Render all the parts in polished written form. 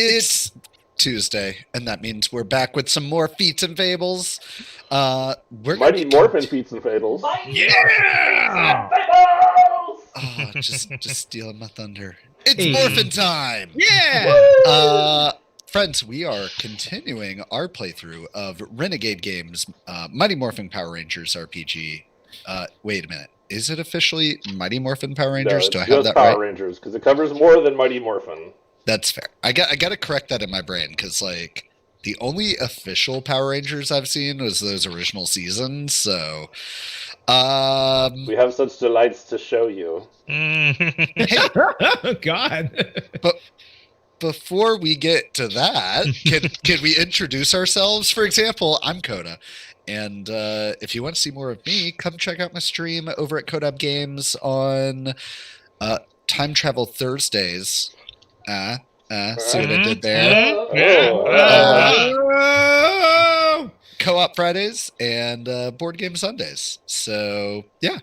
It's Tuesday, and that means we're back with some more Feats and Fables. We're Mighty Morphin Feats and Fables. Yeah! Oh, just stealing my thunder. It's Morphin time! Yeah! Friends, we are continuing our playthrough of Renegade Games, Mighty Morphin Power Rangers RPG. Wait a minute. Is it officially Mighty Morphin Power Rangers? No, Do I it's have just that Power right? Rangers, because it covers more than Mighty Morphin. That's fair. I got to correct that in my brain, because, like, the only official Power Rangers I've seen was those original seasons, so... We have such delights to show you. Hey, Oh, God. but before we get to that, can we introduce ourselves? For example, I'm Coda, and if you want to see more of me, come check out my stream over at Codab Games on Time Travel Thursdays. See what I did there? Co-op Fridays and Board Game Sundays. So, yeah.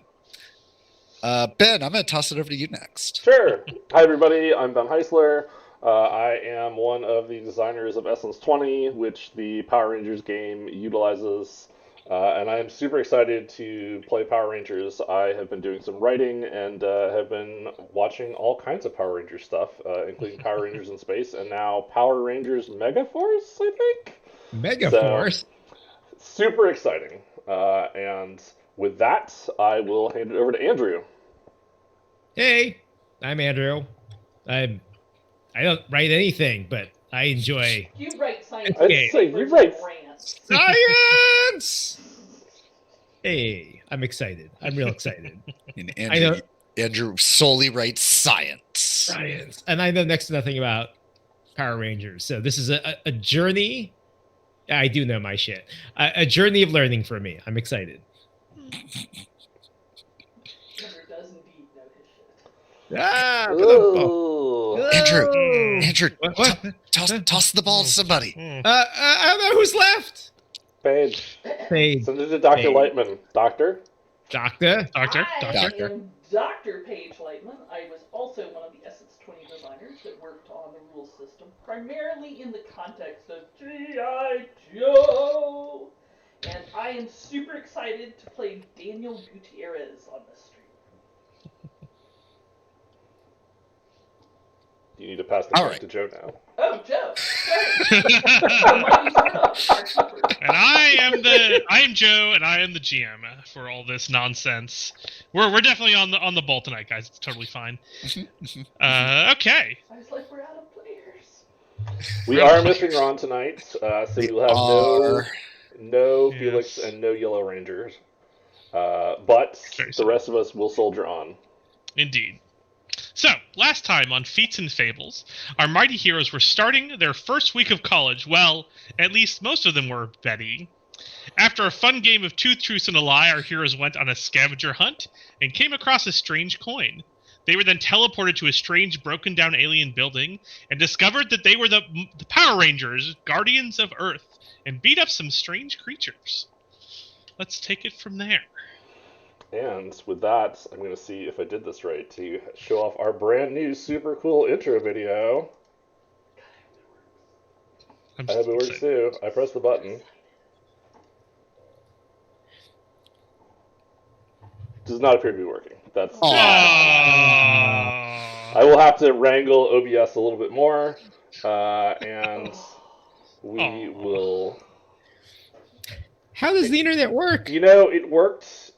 Ben, I'm going to toss it over to you next. Sure. Hi, everybody. I'm Ben Heisler. I am one of the designers of Essence 20, which the Power Rangers game utilizes. And I am super excited to play Power Rangers. I have been doing some writing and have been watching all kinds of Power Rangers stuff, including Power Rangers in Space and now Power Rangers Megaforce, I think? Megaforce? So, super exciting. And with that, I will hand it over to Andrew. Hey, I'm Andrew. I don't write anything, but I enjoy You write science. I'd say you write science! Hey, I'm excited. I'm real excited. And Andrew solely writes science. Science. And I know next to nothing about Power Rangers. So this is a journey. I do know my shit. A journey of learning for me. I'm excited. Andrew, toss the ball to somebody. I don't know who's left. Paige. Send it to Dr. Lightman. Doctor? Doctor? I am Dr. Paige Lightman. I was also one of the Essence 20 designers that worked on the rules system, primarily in the context of G.I. Joe. And I am super excited to play Daniel Gutierrez on this stream. You need to pass the mic to Joe now. Oh, Joe. And I am Joe, and I am the GM for all this nonsense. We're definitely on the ball tonight, guys. It's totally fine. Okay. I was like, we're out of players. We are missing Ron tonight, so we'll have no Felix and no Yellow Rangers. But the rest of us will soldier on. Indeed. So, last time on Feats and Fables, our mighty heroes were starting their first week of college. Well, at least most of them were, Betty. After a fun game of Two Truths and a Lie, our heroes went on a scavenger hunt and came across a strange coin. They were then teleported to a strange, broken-down alien building and discovered that they were the Power Rangers, Guardians of Earth, and beat up some strange creatures. Let's take it from there. And with that, I'm going to see if I did this right to show off our brand new super cool intro video. I hope it works too. I pressed the button. Does not appear to be working. That's. I will have to wrangle OBS a little bit more, and we will. How does the internet work? You know, it worked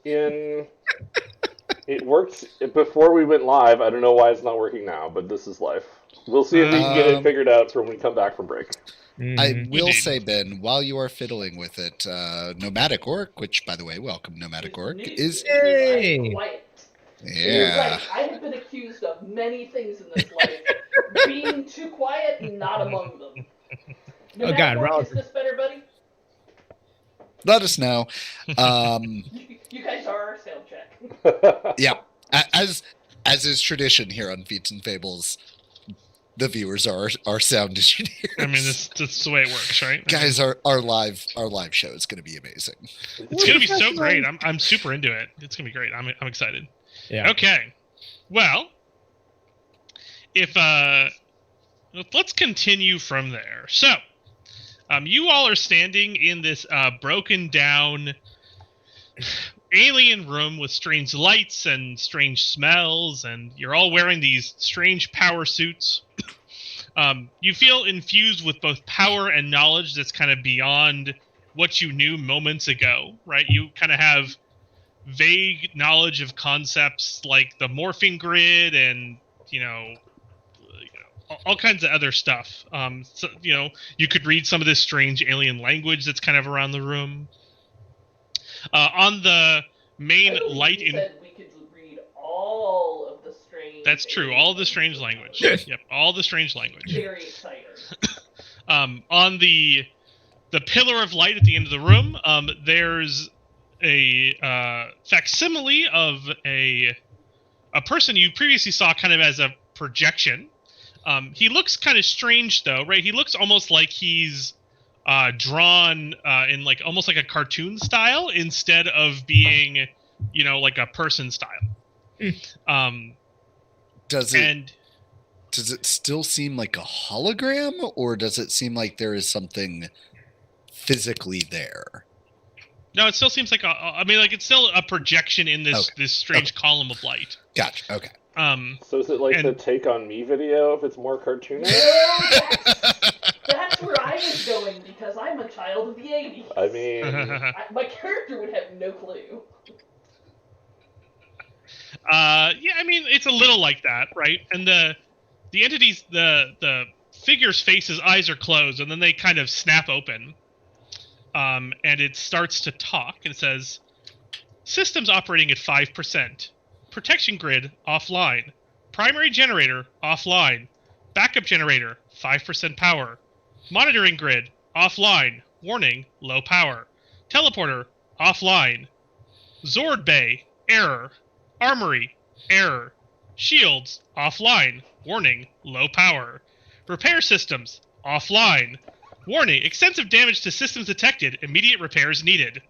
before we went live. I don't know why it's not working now, but this is life. We'll see if we can get it figured out when we come back from break. I will say, Ben, while you are fiddling with it, Nomadic Orc, which, by the way, welcome, Nomadic Orc, is... Quiet. Yeah. I have been accused of many things in this life. Being too quiet, not among them. Nomadic Orc, is this better, buddy? Let us know. You guys are our sound check. Yeah. As is tradition here on Feats and Fables, the viewers are our sound engineers. I mean, that's the way it works, right? Guys, our live show is going to be amazing. It's going to be so great. I'm super into it. It's going to be great. I'm excited. Yeah. Okay. Well, if let's continue from there. So, you all are standing in this broken down alien room with strange lights and strange smells, and you're all wearing these strange power suits. You feel infused with both power and knowledge that's kind of beyond what you knew moments ago, right? You kind of have vague knowledge of concepts like the morphing grid and, all kinds of other stuff. So, you could read some of this strange alien language that's kind of around the room. On the main I believe light you in... said we could read all of the strange... That's true, all of the strange language. Yep, all the strange language. Very exciting. On the pillar of light at the end of the room, there's a facsimile of a person you previously saw kind of as a projection. He looks kind of strange, though, right? He looks almost like he's drawn in like almost like a cartoon style instead of being, like a person style. Does it still seem like a hologram, or does it seem like there is something physically there? No, it still seems like it's still a projection in this strange column of light. Gotcha. Okay. So is it like the Take On Me video if it's more cartoonish? No, that's where I was going because I'm a child of the 80s. I mean... my character would have no clue. It's a little like that, right? And the entities, the figure's face's eyes are closed, and then they kind of snap open. And it starts to talk, and it says, "Systems operating at 5%. Protection grid offline. Primary generator offline. Backup generator 5% power. Monitoring grid offline. Warning, low power. Teleporter offline. Zord bay error. Armory error. Shields offline. Warning, low power. Repair systems offline. Warning, extensive damage to systems detected. Immediate repairs needed."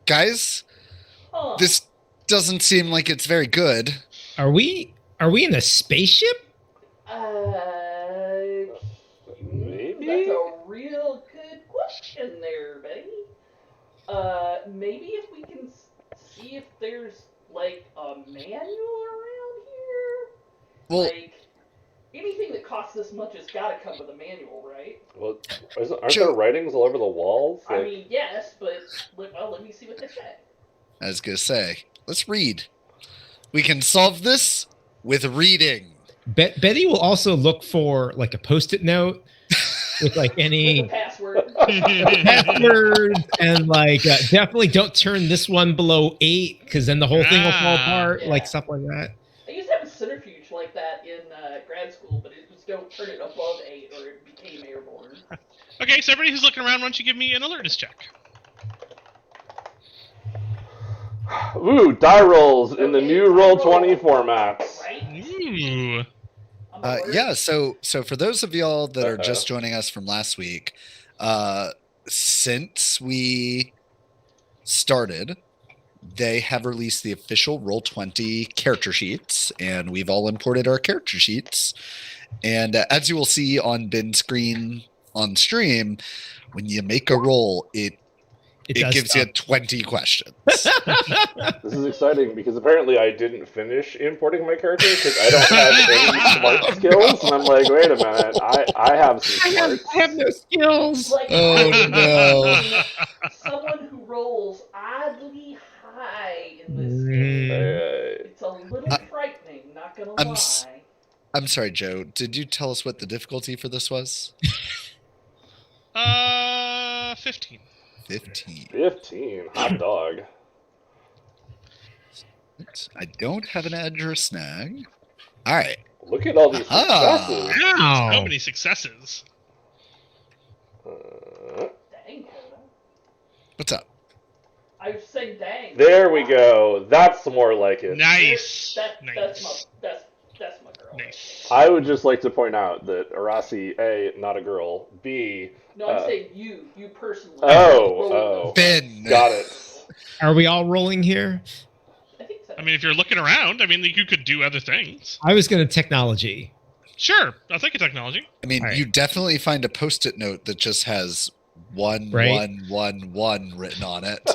Guys, Huh. this doesn't seem like it's very good. Are we in a spaceship? Maybe? That's a real good question there, buddy. Maybe if we can see if there's, like, a manual around here? Well, Like, anything that costs this much has got to come with a manual, right? Well, aren't there writings all over the walls? I mean, yes, but, let me see what they say. I was going to say, let's read. We can solve this with reading. Betty will also look for like a Post-it note with like With any the password. passwords and like definitely don't turn this one below 8 because then the whole thing will fall apart, Yeah. like stuff like that. I used to have a centrifuge like that in grad school, but it was don't turn it above 8 or it became airborne. Okay, so everybody who's looking around, why don't you give me an alertness check? Ooh, die rolls in the new Roll20 formats. Right? Ooh. I'm alert. Yeah, so for those of y'all that are just joining us from last week, since we started, they have released the official Roll20 character sheets, and we've all imported our character sheets. And as you will see on Ben's screen on stream, when you make a roll, it does gives stuff. you 20 questions. This is exciting because apparently I didn't finish importing my character because I don't have any smart skills, and I'm like, wait a minute, I have some smarts. I have no skills. Like, Oh, no. someone who rolls oddly high in this Mm. game. It's a little frightening, not gonna I'm lie. s- I'm sorry, Joe. Did you tell us what the difficulty for this was? 15. 15. 15, hot dog. I don't have an edge or a snag. All right. Look at all these successes. Wow. So many successes. Dang, Coda. What's up? I was saying dang. There we go. That's more like it. Nice. That's my Nice. that's my girl. Nice. I would just like to point out that Arasi, A, not a girl, B... No, I'm saying you personally. Oh, Rolling oh. those. Ben. Got it. Are we all rolling here? I think so. I mean, if you're looking around, you could do other things. I was going to technology. Sure, I'll take a technology. I mean, All right. you definitely find a Post-it note that just has 1 written on it.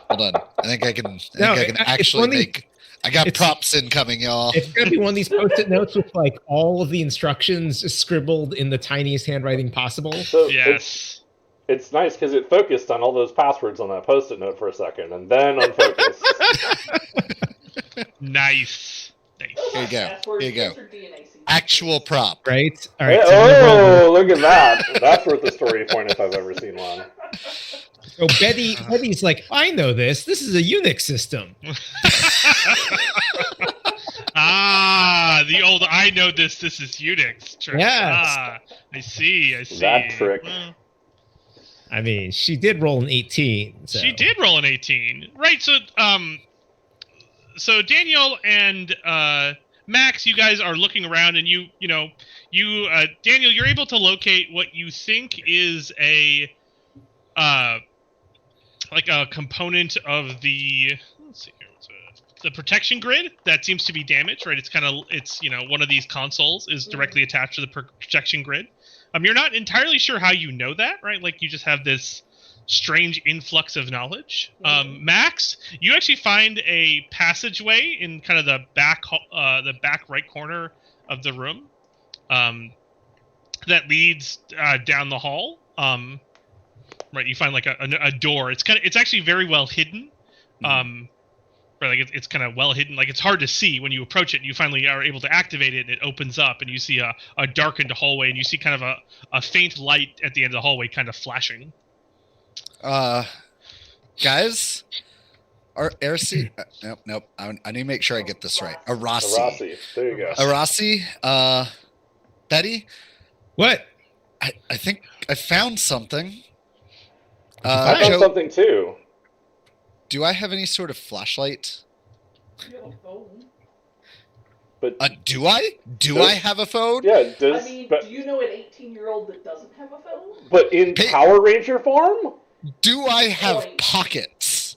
Hold on. I think I can it's one actually of these- make. I got it's- props incoming, y'all. It's gonna be one of these Post-it notes with like all of the instructions scribbled in the tiniest handwriting possible. So Yes. it's nice because it focused on all those passwords on that Post-it note for a second, and then unfocused. Nice. Nice. Those Here you aren't go. passwords, Here you go. those are DNA sequences. Actual prop. Right? All Hey, right. So, I'm gonna roll oh, look at that! That's worth a story point if I've ever seen one. so Betty's like, I know this. This is a Unix system. The old I know this is Unix trick. Yes. I see. That trick. Well, I mean, she did roll an 18. So. she did roll an 18. Right, so Daniel and Max, you guys are looking around, and Daniel, you're able to locate what you think is a component of the, let's see here, the protection grid that seems to be damaged. Right, it's one of these consoles is directly attached to the protection grid. You're not entirely sure how you know that, right? Like you just have this strange influx of knowledge. Max, you actually find a passageway in kind of the back right corner of the room that leads down the hall. Right, you find like a door. It's actually very well hidden. Right, like it's kind of well hidden. Like it's hard to see when you approach it. And you finally are able to activate it, and it opens up, and you see a darkened hallway, and you see kind of a faint light at the end of the hallway, kind of flashing. Guys, Arasi. Nope. I need to make sure I get this right. Arasi. Arasi. There you go. Arasi. Betty, What? I think I found something. I found Joe, something too. do I have any sort of flashlight? You have a phone. But Do I? Do Does- I have a phone? yeah, I does mean, but, do you know an 18-year-old that doesn't have a phone? but in Hey. Power Ranger form? Do I have Point. pockets?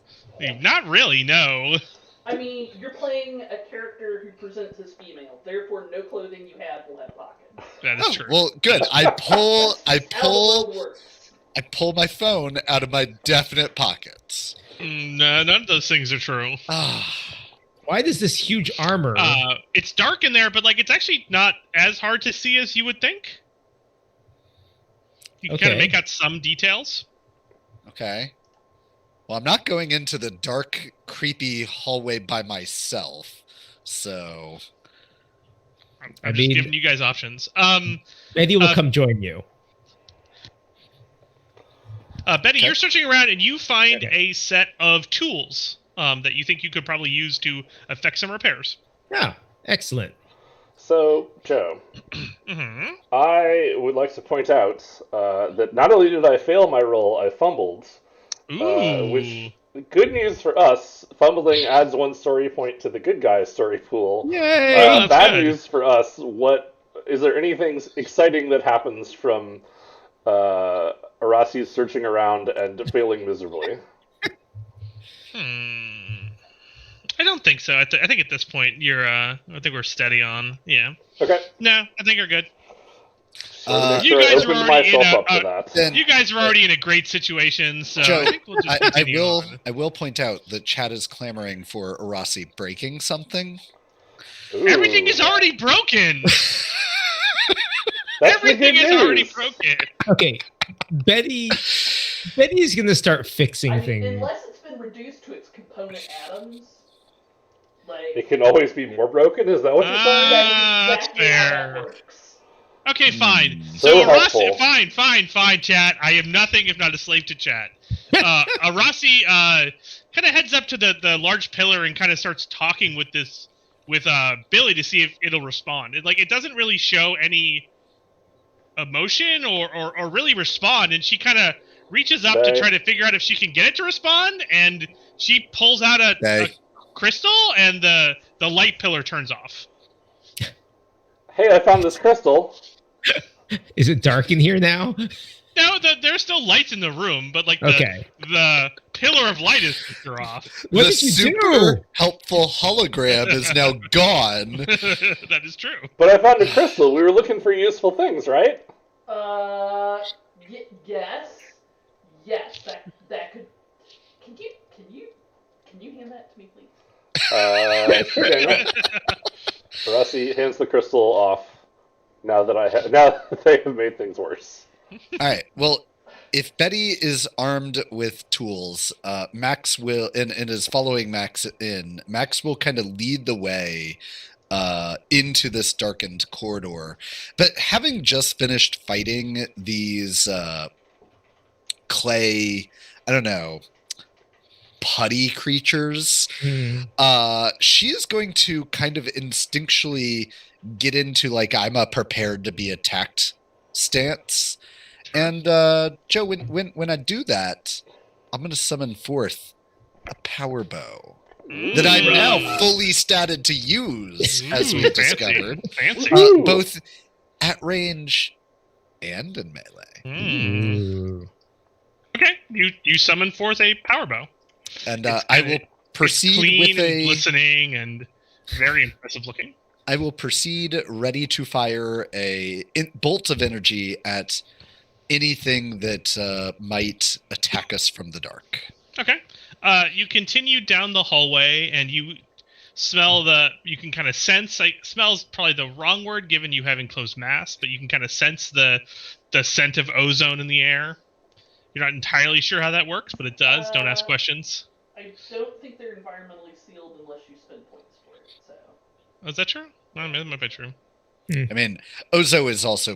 Not really, no. I mean, you're playing a character who presents as female, therefore no clothing you have will have pockets. That is Oh, true. well, good. I pull How the world works. my phone out of my definite pockets. No, none of those things are true. Ah, Why does this huge armor? It's dark in there, but like it's actually not as hard to see as you would think. You can kind of Okay. make out some details. okay. Well, I'm not going into the dark, creepy hallway by myself, so I'm I just mean- giving you guys options. Betty will come join you. Betty, Okay. you're searching around and you find Okay. a set of tools that you think you could probably use to effect some repairs. Yeah, excellent. So, Joe, Mm-hmm. I would like to point out that not only did I fail my roll, I fumbled. Ooh. Which, good news for us, fumbling adds 1 story point to the good guys story pool. Yay! that's Bad good. news for us, is there anything exciting that happens from Arasi's searching around and failing miserably? I don't think so. I think at this point I think we're steady on. Yeah. Okay. No, I think we're good. So I'm gonna make You sure I guys were opened already in myself a- up for that. then You guys are already in a great situation, so Joe, I think we'll just I continue will on. I will point out that Chad is clamoring for Arasi breaking something. Ooh. Everything is already broken. That's the Everything good is already news. broken. Okay, Betty's gonna start fixing I mean, things. unless it's been reduced to its component atoms, like It can always be more broken. Is that what you're saying? that's that's exactly how fair. that works. Okay, fine. So So, helpful. Arasi, fine, chat. I am nothing if not a slave to chat. Arasi kind of heads up to the large pillar and kind of starts talking with Billy to see if it'll respond. It doesn't really show any emotion or really respond, and she kind of reaches up to Okay. try to figure out if she can get it to respond, and she pulls out a Okay. crystal, and the light pillar turns off. Hey, I found this crystal. Is it dark in here now? No, there's still lights in the room, but like Okay. the pillar of light is picture off. What the did you super do? helpful hologram is now gone. That is true. But I found a crystal. We were looking for useful things, right? Yes. Yes, that could. Can you hand that to me, please? Sure, Daniel. Rossi hands the crystal off. Now that they have made things worse. All right. Well, if Betty is armed with tools, Max will and is following Max in. Max will kind of lead the way into this darkened corridor. But having just finished fighting these clay, I don't know, putty creatures, she is going to kind of instinctually get into like I'm prepared to be attacked stance. And Joe, when I do that, I'm going to summon forth a power bow that I'm now fully statted to use, as we discovered, Fancy. both at range and in melee. Ooh. Okay, you summon forth a power bow. And It's I kinda- will proceed clean with and a. glistening and very impressive looking. I will proceed ready to fire a bolt of energy at anything that might attack us from the dark. Okay. You continue down the hallway and you smell you can kind of sense, like, smell's probably the wrong word given you have enclosed mass, but you can kind of sense the scent of ozone in the air. You're not entirely sure how that works, but it does. Don't ask questions. I don't think they're environmentally sealed unless you spend points for it, so. Oh, is that true? Well, that might be true. I mean, ozone is also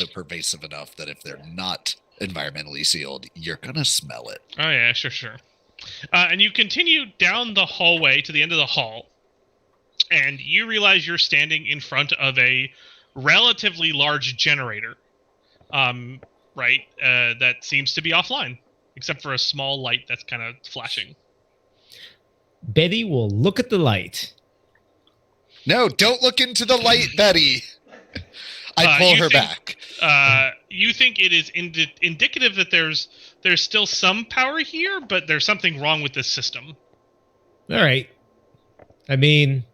pervasive enough that if they're not environmentally sealed, you're gonna smell it. Oh, yeah, sure. And you continue down the hallway to the end of the hall, and you realize you're standing in front of a relatively large generator, right? That seems to be offline, except for a small light that's kind of flashing. Betty will look at the light. No, don't look into the light, Betty. I pull her back. You think it is indicative that there's still some power here, but there's something wrong with this system. All right. I mean,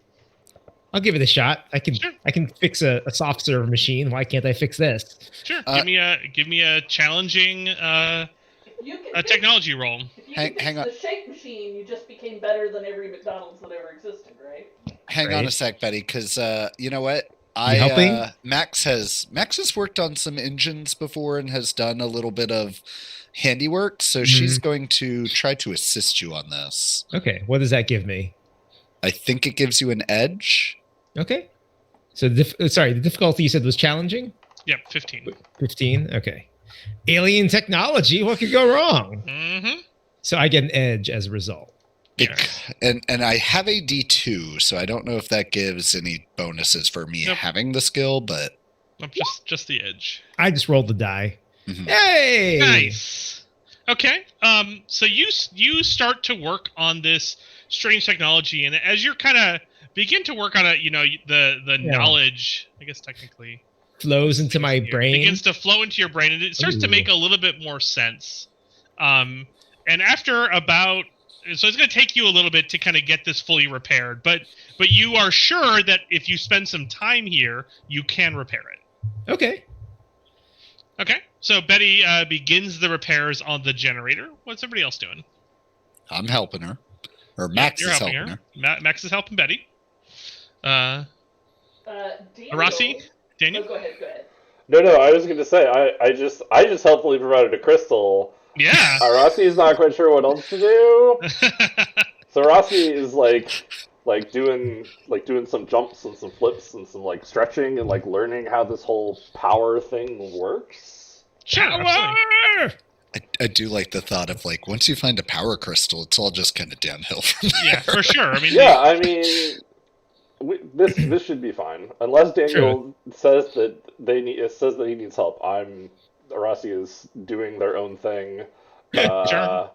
I'll give it a shot. I can Sure. I can fix a soft serve machine. Why can't I fix this? Sure. Give me a challenging You can a technology roll. If you Hang- can hang fix on. the shake machine, you just became better than every McDonald's that ever existed, right? Hang on Right. a sec, Betty, because you know what? helping? Max has worked on some engines before and has done a little bit of handiwork, so she's going to try to assist you on this. Okay. What does that give me? I think it gives you an edge. Okay. So the difficulty you said was challenging? Yep, 15. 15. Okay. Alien technology. What could go wrong? Mm-hmm. So I get an edge as a result. And I have a D2, so I don't know if that gives any bonuses for me Nope. having the skill, but Just the edge. I just rolled the die. Mhm. Hey! Nice. Okay. So you start to work on this strange technology, and as you're kind of begin to work on it, you know, the knowledge, I guess technically, Flows into my brain. begins to flow into your brain, and it starts to Ooh. make a little bit more sense. And after about, so it's going to take you a little bit to kind of get this fully repaired, but you are sure that if you spend some time here, you can repair it. Okay. Okay, so Betty begins the repairs on the generator. What's everybody else doing? I'm helping her. Or Max You're is helping her. Max is helping Betty. Daniel. Rossi? Daniel? Oh, go ahead. No, I was going to say I just helpfully provided a crystal. Yeah. Rossi is not quite sure what else to do, so Rossi is like doing some jumps and some flips and some like stretching and like learning how this whole power thing works. Sure, absolutely. I do like the thought of like once you find a power crystal, it's all just kind of downhill from there. Yeah, for sure. I mean, Yeah, I mean, this should be fine unless Daniel says that he needs help. Rossi is doing their own thing, Sure.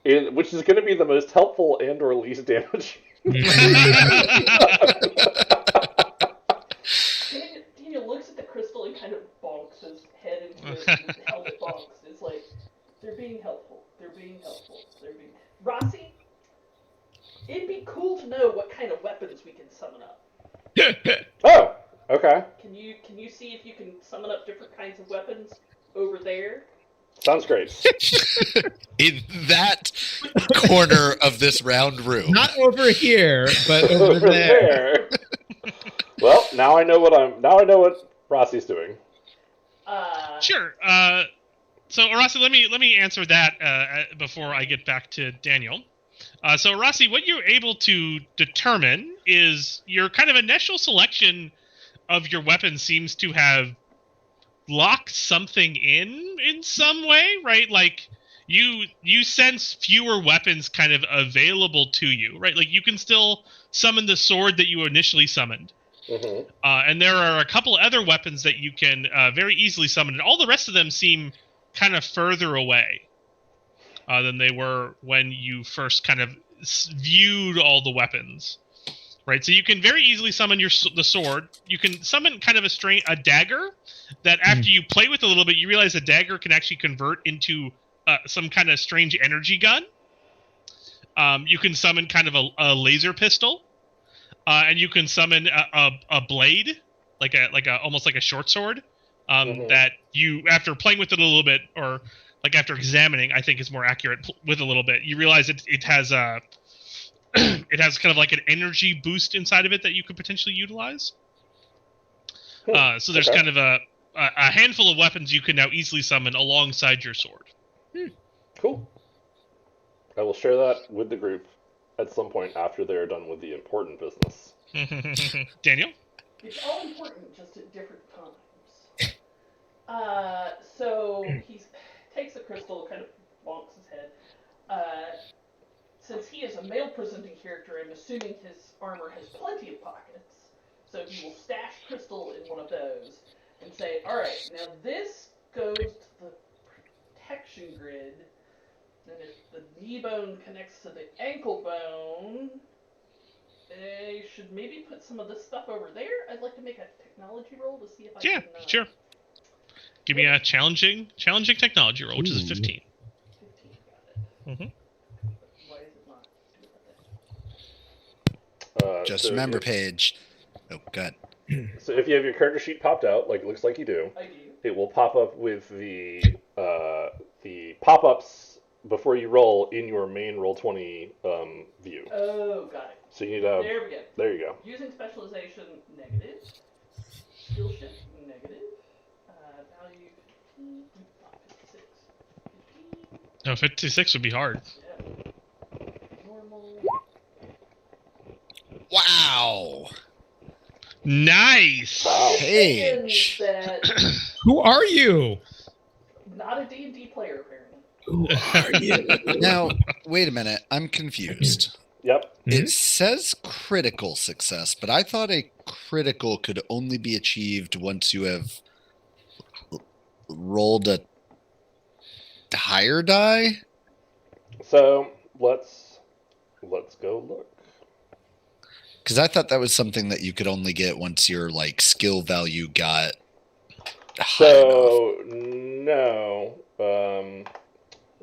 which is going to be the most helpful and or least damaging. Daniel looks at the crystal and kind of bonks his head in helmet bonks. It's like they're being helpful. Rossi, it'd be cool to know what kind of weapons we can summon up. Oh, okay. Can you see if you can summon up different kinds of weapons over there? Sounds great. In that corner of this round room. Not over here, but over there. Well, now I know what Rossi's doing. Sure. So, Rossi, let me answer that before I get back to Daniel. So, Rossi, what you're able to determine is your kind of initial selection of your weapon seems to have locked something in some way, right? Like you sense fewer weapons kind of available to you, right? Like you can still summon the sword that you initially summoned. Mm-hmm. And there are a couple other weapons that you can very easily summon, and all the rest of them seem kind of further away than they were when you first kind of viewed all the weapons, right? So you can very easily summon the sword. You can summon kind of a dagger that after you play with a little bit, you realize a dagger can actually convert into some kind of strange energy gun. You can summon kind of a laser pistol. And you can summon a blade, like a almost like a short sword, that you, after playing with it a little bit, or like after examining, I think is more accurate with a little bit, you realize it has a it has kind of like an energy boost inside of it that you could potentially utilize. So there's kind of a handful of weapons you can now easily summon alongside your sword. Cool. I will share that with the group at some point after they're done with the important business. Daniel? It's all important, just at different times. So he takes the crystal, kind of bonks his head. Since he is a male-presenting character, I'm assuming his armor has plenty of pockets. So he will stash crystal in one of those and say, all right, now this goes to the protection grid. And if the knee bone connects to the ankle bone, they should maybe put some of this stuff over there. I'd like to make a technology roll to see if I can... Yeah, sure. Give me a challenging technology roll, which is a 15. 15, got it. Mm-hmm. Why is it not? Just remember, Paige. Oh, God. So if you have your character sheet popped out, like it looks like you do, I do. it will pop up with the pop-ups before you roll in your main Roll20 view. Oh, got it. So you need to... There we go. There you go. Using specialization, negative. Skill shift, negative. Value 15, not 56. 15. No, 56 would be hard. Yeah. Normal. Wow. Nice. Wow. Paige. That Who are you? not a D&D player, apparently. Who are you? Now, wait a minute. I'm confused. Yep. It says critical success, but I thought a critical could only be achieved once you have rolled a higher die. So let's go look. Because I thought that was something that you could only get once your like skill value got high enough. So no.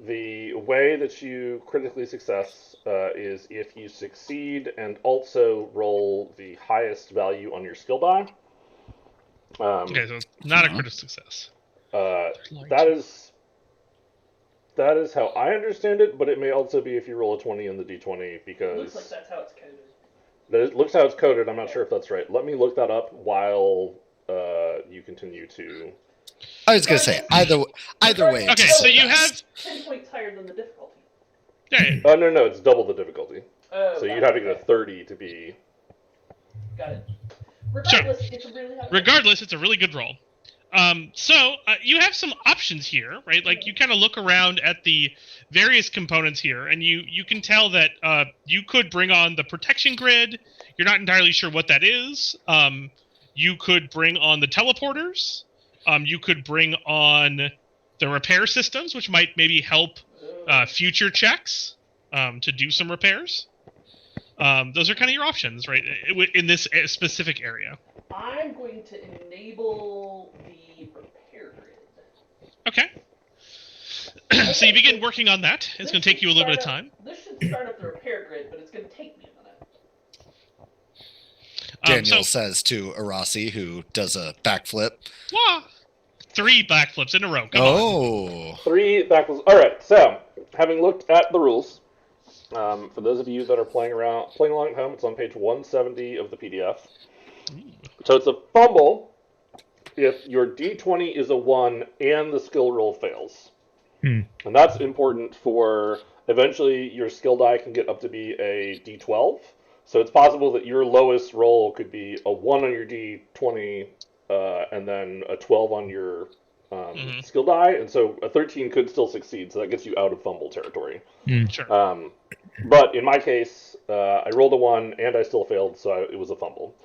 The way that you critically success is if you succeed and also roll the highest value on your skill die. Okay, so it's not a critical success. That is how I understand it, but it may also be if you roll a 20 in the d20 because Looks like that's how it's coded. it looks how it's coded. I'm not sure if that's right. Let me look that up while you continue to. I was gonna say either way. Okay, it's so you success. have 10 points higher than the difficulty. yeah, Oh no, it's double the difficulty. Oh, So got you'd have to it. get a 30 to be. Got it. Regardless, it's really hard. regardless, it's a really good roll. So you have some options here, right? Like you kind of look around at the various components here, and you can tell that you could bring on the protection grid. You're not entirely sure what that is. You could bring on the teleporters. You could bring on the repair systems, which might maybe help future checks to do some repairs. Those are kind of your options, right? In this specific area. I'm going to enable the repair grid. So you begin working on that. It's going to take you a little bit of time. This should start up the repair grid, but it's going to take me a minute. Daniel says to Arasi, who does a backflip. Wah! 3 backflips in a row. Come on. 3 backflips. All right. So, having looked at the rules, for those of you that are playing along at home, it's on page 170 of the PDF. So it's a fumble if your D20 is a 1 and the skill roll fails. And that's important for eventually your skill die can get up to be a D12. So it's possible that your lowest roll could be a 1 on your D20 and then a 12 on your skill die. And so a 13 could still succeed. So that gets you out of fumble territory. Sure. But in my case, I rolled a 1 and I still failed, so it was a fumble.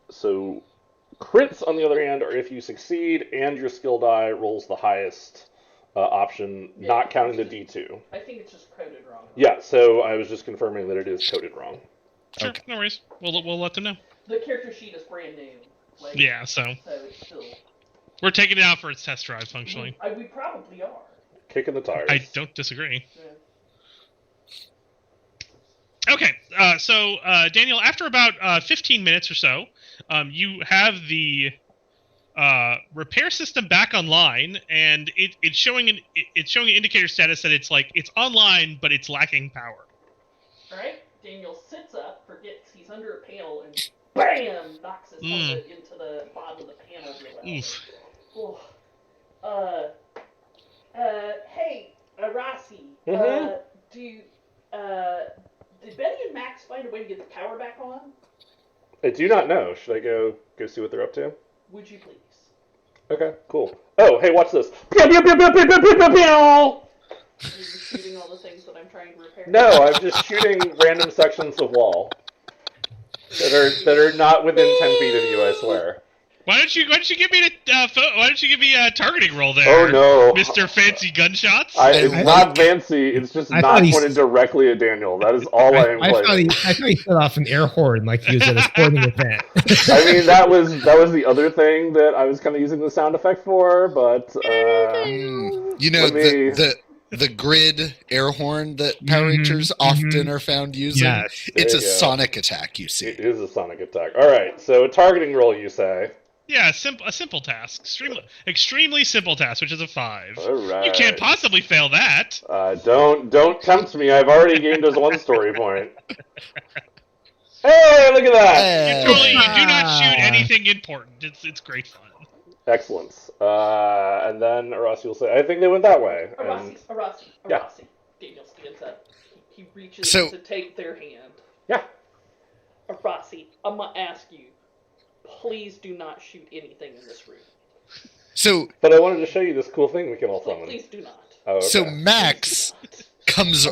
So crits, on the other hand, are if you succeed and your skill die rolls the highest option, not counting the D2. I think it's just coded wrong. Yeah, so I was just confirming that it is coded wrong. Sure, no worries. We'll let them know. The character sheet is brand new. Yeah, so it's still... We're taking it out for its test drive, functionally. We probably are. Kicking the tires. I don't disagree. Yeah. Okay, so Daniel, after about 15 minutes or so, you have the repair system back online, and it's showing an indicator status that it's online, but it's lacking power. All right. Daniel sits up, forgets he's under a panel, and bam, knocks his helmet into the bottom of the panel. Oof. Oh. Hey, Rossi. Did Betty and Max find a way to get the power back on? I do not know. Should I go see what they're up to? Would you please? Okay, cool. Oh, hey, watch this. Pew, pew, pew, pew, pew, pew, pew, pew, pew. Are you shooting all the things that I'm trying to repair? No, I'm just shooting random sections of wall that are not within 10 feet of you, I swear. Why don't you give me a targeting roll there? Oh no, Mr. Fancy Gunshots. It's not fancy. It's just not pointed directly at Daniel. That is all I am playing. I thought he set off an air horn like he was at a sporting event. I mean, that was the other thing that I was kind of using the sound effect for, but you know, the grid air horn that Power Rangers often are found using. Yes. It's a sonic attack, you see. It is a sonic attack. All right, so a targeting roll, you say? Yeah, a simple task. Extremely simple task, which is a 5. All right. You can't possibly fail that. Don't tempt me. I've already gained us 1 story point. Hey, look at that! You do not shoot anything important. It's great fun. Excellent. And then Arasi will say, I think they went that way. Arasi. Yeah. Daniel stands up. He reaches to take their hand. Yeah. Arasi, I'm going to ask you, please do not shoot anything in this room. But I wanted to show you this cool thing we can all summon. Please do not. Oh, okay. So Max comes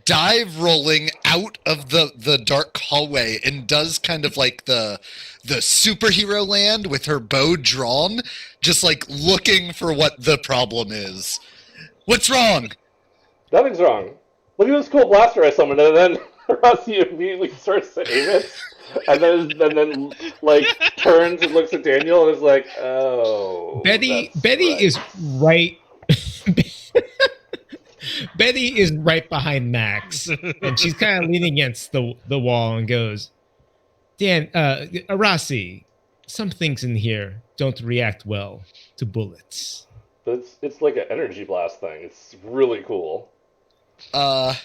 dive rolling out of the dark hallway and does kind of like the superhero land with her bow drawn, just like looking for what the problem is. What's wrong? Nothing's wrong. Look at this cool blaster I summoned, and then Rossi immediately starts to aim it, and then like turns and looks at Daniel and is like, "Oh." Betty is right. Betty is right behind Max, and she's kind of leaning against the wall and goes, Dan, Arasi, some things in here don't react well to bullets. It's like an energy blast thing. It's really cool. I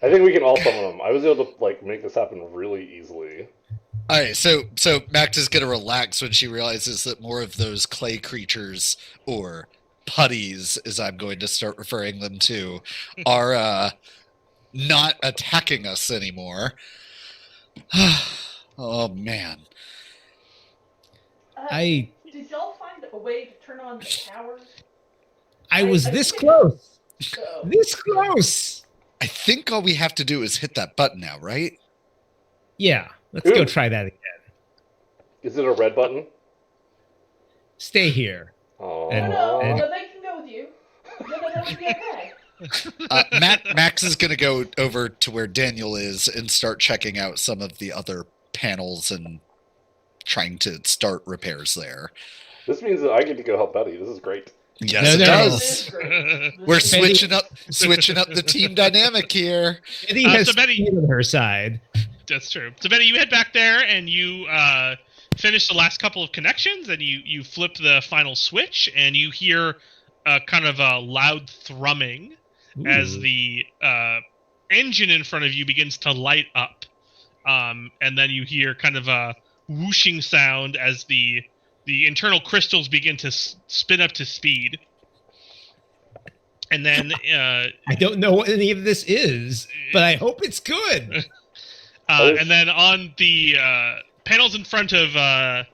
think we can all summon them. I was able to like make this happen really easily. All right, so Max is gonna relax when she realizes that more of those clay creatures, or putties, as I'm going to start referring them to, are not attacking us anymore. Oh man. Did y'all find a way to turn on the power? I was this close. So. This close. I think all we have to do is hit that button now, right? Yeah, let's go try that again. Is it a red button? Stay here. Oh. No, they can go with you. No, that would be okay. Max is going to go over to where Daniel is and start checking out some of the other panels and trying to start repairs there. This means that I get to go help Betty. This is great. Yes, No, it no. does. This is great. We're This is- switching up the team dynamic here. Betty has so Betty- speed on her side. That's true. So Betty, you head back there and you finish the last couple of connections, and you flip the final switch, and you hear kind of a loud thrumming as Ooh. the engine in front of you begins to light up, and then you hear kind of a whooshing sound as the internal crystals begin to spin up to speed. And then I don't know what any of this is, but I hope it's good. and then on the panels in front of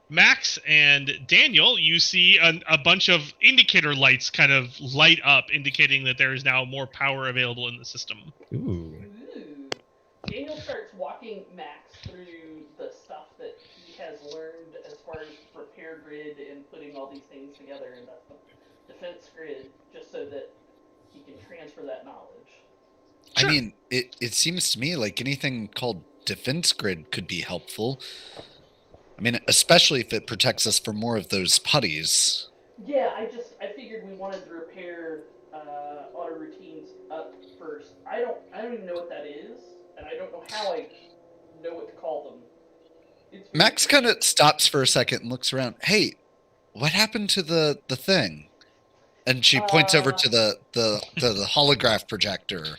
Max and Daniel, you see a bunch of indicator lights kind of light up, indicating that there is now more power available in the system. Ooh. Ooh. Daniel starts walking Max through the stuff that he has learned as far as repair grid and putting all these things together in the defense grid, just so that he can transfer that knowledge. Sure. I mean, it seems to me like anything called defense grid could be helpful. I mean, especially if it protects us from more of those putties. Yeah, I figured we wanted to repair auto routines up first. I don't even know what that is, and I don't know how I know what to call them. It's Max kind of stops for a second and looks around. Hey, what happened to the thing? And she points over to the holograph projector.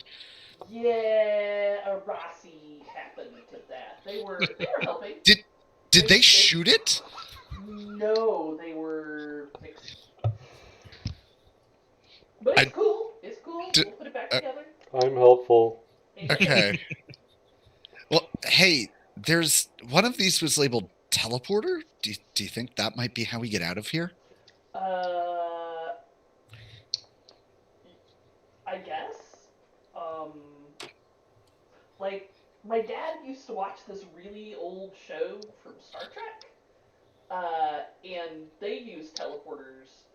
Yeah, Rossi happened to that. They were helping. Did they shoot it? No, they were fixing. But it's cool. It's cool. We'll put it back together. I'm helpful. Okay. Well, hey, there's one of these was labeled teleporter. Do you think that might be how we get out of here? I guess. Like, my dad used to watch this really old show from Star Trek, and they use teleporters,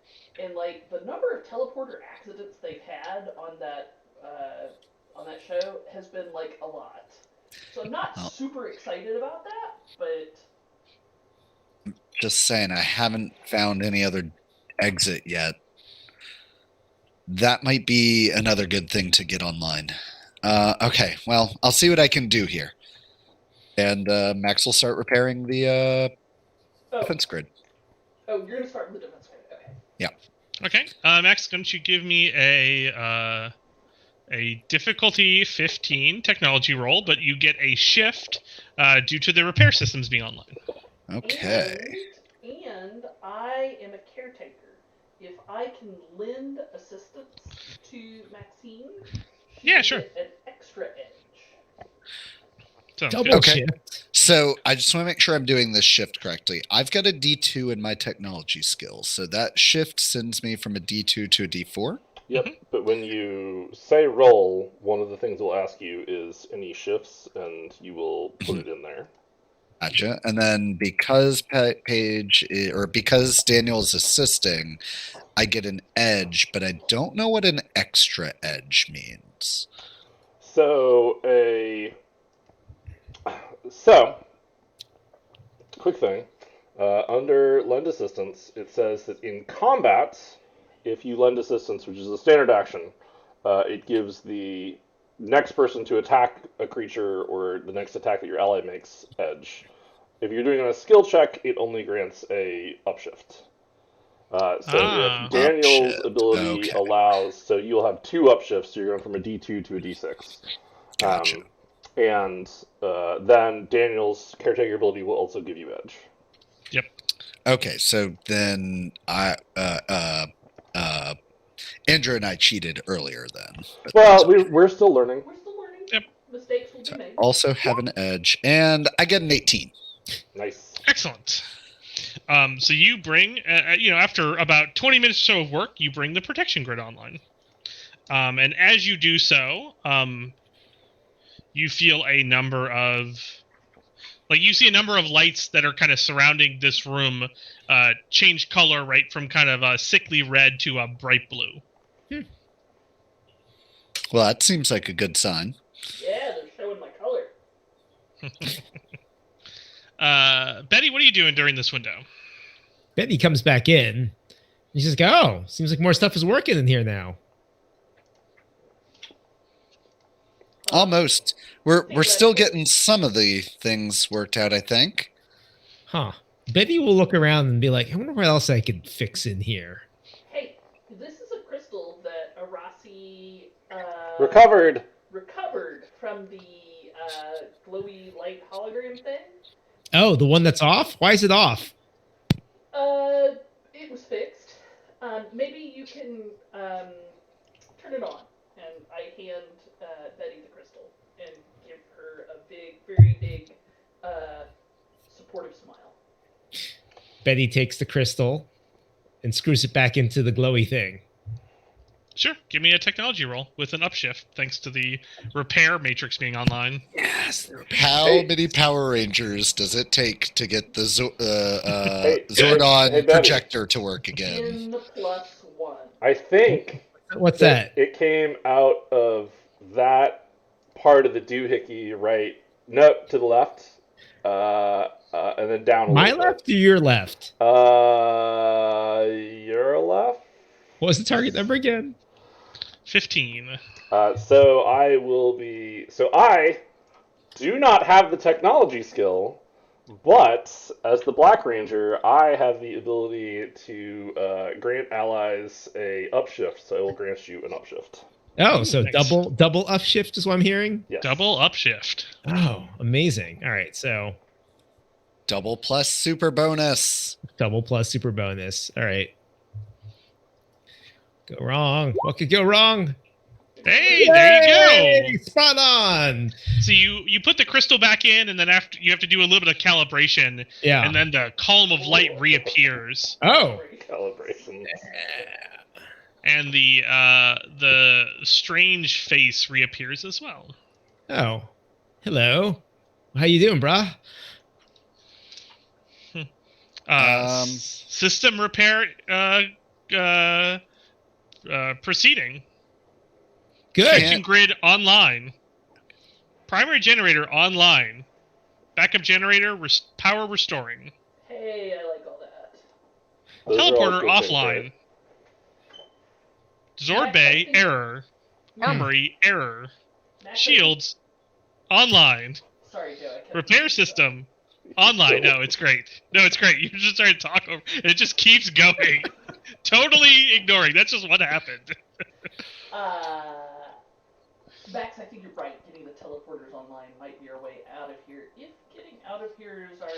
and like the number of teleporter accidents they've had on that show has been like a lot. So I'm not super excited about that, but Just saying, I haven't found any other exit yet. That might be another good thing to get online. Okay, well, I'll see what I can do here. And Max will start repairing the defense grid. Oh, you're gonna start with the defense grid. Okay. Yeah. Okay, Max, don't you give me a difficulty 15 technology roll, but you get a shift due to the repair systems being online. Okay. And I am a caretaker. If I can lend assistance to Maxine, she will sure. get an extra edge. Sounds Double good. Okay. shift. So I just want to make sure I'm doing this shift correctly. I've got a D2 in my technology skills. So that shift sends me from a D2 to a D4. Yep, but when you say roll, one of the things we'll ask you is any shifts, and you will put it in there. Gotcha. And then because because Daniel's assisting, I get an edge, but I don't know what an extra edge means. So, quick thing. Under lend assistance, it says that in combat, if you lend assistance, which is a standard action, it gives the next person to attack a creature or the next attack that your ally makes edge. If you're doing it on a skill check, it only grants a upshift. If Daniel's ability allows, so you'll have 2 upshifts, so you're going from a D2 to a D6. Gotcha. And then Daniel's caretaker ability will also give you edge. Yep. Okay, so then Andrew and I cheated earlier then. Well, we're still learning. We're still learning. Yep. Mistakes will be made. Also have an edge, and I get an 18. Nice. Excellent. So you bring, after about 20 minutes or so of work, you bring the protection grid online. And as you do so, you feel a number of, you see a number of lights that are kind of surrounding this room change color, right, from kind of a sickly red to a bright blue. Well, that seems like a good sign. Yeah, they're showing my color. Betty, what are you doing during this window? Betty comes back in You just go, oh, seems like more stuff is working in here now. Almost. We're Think still about it. getting some of the things worked out, I think. Huh. Betty will look around and be like, I wonder what else I could fix in here. Hey, this is a crystal that Arasi Recovered. recovered from the glowy light hologram thing. Oh, the one that's off? Why is it off? It was fixed. Maybe you can turn it on. And I hand Betty the crystal and give her a big, very big, supportive smile. Betty takes the crystal and screws it back into the glowy thing. Sure, give me a technology roll with an upshift, thanks to the repair matrix being online. Yes. How Hey. many Power Rangers does it take to get the Hey, Zordon Betty. projector to work again? In the +1. I think What's that? it came out of that part of the doohickey, right? No, to the left. And then down a My little left or your left? bit. Your left? What was the target number again? 15. So I do not have the technology skill, but as the Black Ranger, I have the ability to grant allies a upshift, so I will grant you an upshift. Oh, so Nice. double upshift is what I'm hearing? Yes. Double upshift. Oh, amazing. All right, so Double plus super bonus. double plus super bonus. All right. Go wrong. What could go wrong? Hey, there Yay! you go. Spot on. So you put the crystal back in, and then after you have to do a little bit of calibration, Yeah. and then the column of light reappears, Oh. Calibrations. and the strange face reappears as well. Oh. Hello. How you doing, brah? System repair proceeding. Good. Section grid online. Primary generator online. Backup generator power restoring. Hey, I like all that. Those are all Teleporter good things, offline. right? Zord Bay error. Armory error. Max, Shields online. Sorry, Joe. I kept Repair system online. No, it's great. No, it's great. You just started to talk over. It just keeps going. Totally ignoring. That's just what happened. Max, I think you're right. Getting the teleporters online might be our way out of here. If getting out of here is our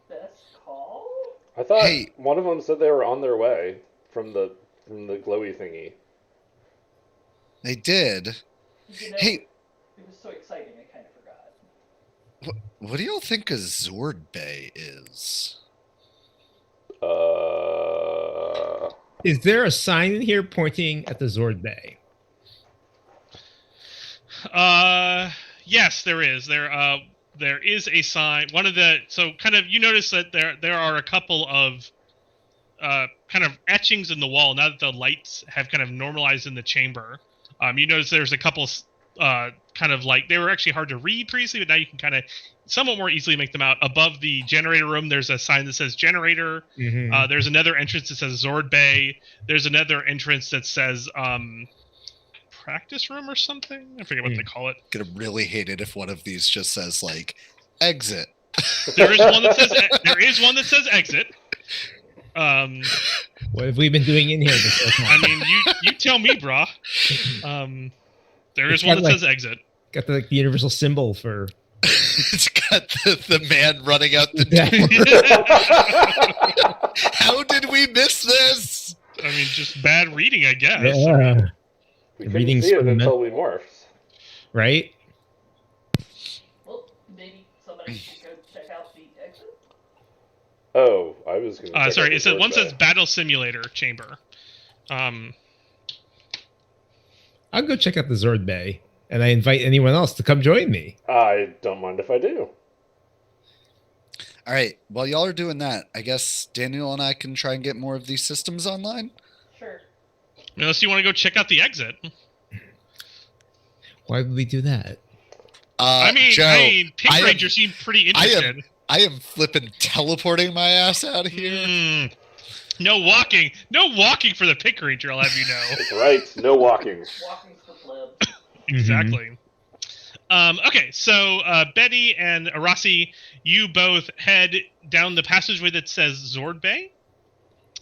best call. I thought Hey. one of them said they were on their way from the glowy thingy. They did. You know, Hey, it was so exciting. I kind of forgot. what do y'all think a Zord Bay is? Is there a sign in here pointing at the Zord Bay? Yes, there is. There is a sign. One of the kind of you notice that there are a couple of kind of etchings in the wall now that the lights have kind of normalized in the chamber. You notice there's a couple kind of like they were actually hard to read previously, but now you can kind of somewhat more easily make them out. Above the generator room, there's a sign that says generator. Mm-hmm. There's another entrance that says Zord Bay. There's another entrance that says practice room or something. I forget what they call it. Gonna really hate it if one of these just says like exit. There is one that says exit. What have we been doing in here this whole I time? mean, you tell me, brah. There is It's one got, that like- says exit. Got the universal symbol for. It's got the man running out the door. How did we miss this? I mean, just bad reading, I guess. Yeah. We couldn't Reading's see it fundamental. until we morphed. Right? Well, maybe somebody should go check out the exit. Oh, I was going to. Sorry, it says one says battle simulator chamber. I'll go check out the Zord Bay, and I invite anyone else to come join me. I don't mind if I do. All right. While y'all are doing that, I guess Daniel and I can try and get more of these systems online. Sure. Unless you want to go check out the exit. Why would we do that? Joe, Pink I am- Ranger seemed pretty interested. I am flipping teleporting my ass out of here. No walking for the Pink Ranger, I'll have you know. That's right. No walking. Walking's for plebs. Exactly. Okay, so Betty and Arasi, you both head down the passageway that says Zord Bay.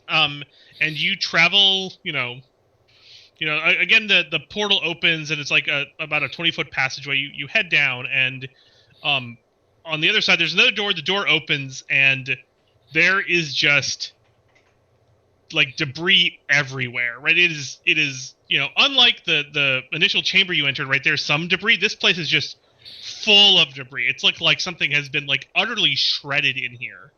And you travel, again, the portal opens and it's like about a 20-foot passageway. You head down and on the other side there's another door. The door opens and there is just like debris everywhere, right? It is unlike the initial chamber you entered, right? There's some debris. This place is just full of debris. It's like something has been like utterly shredded in here.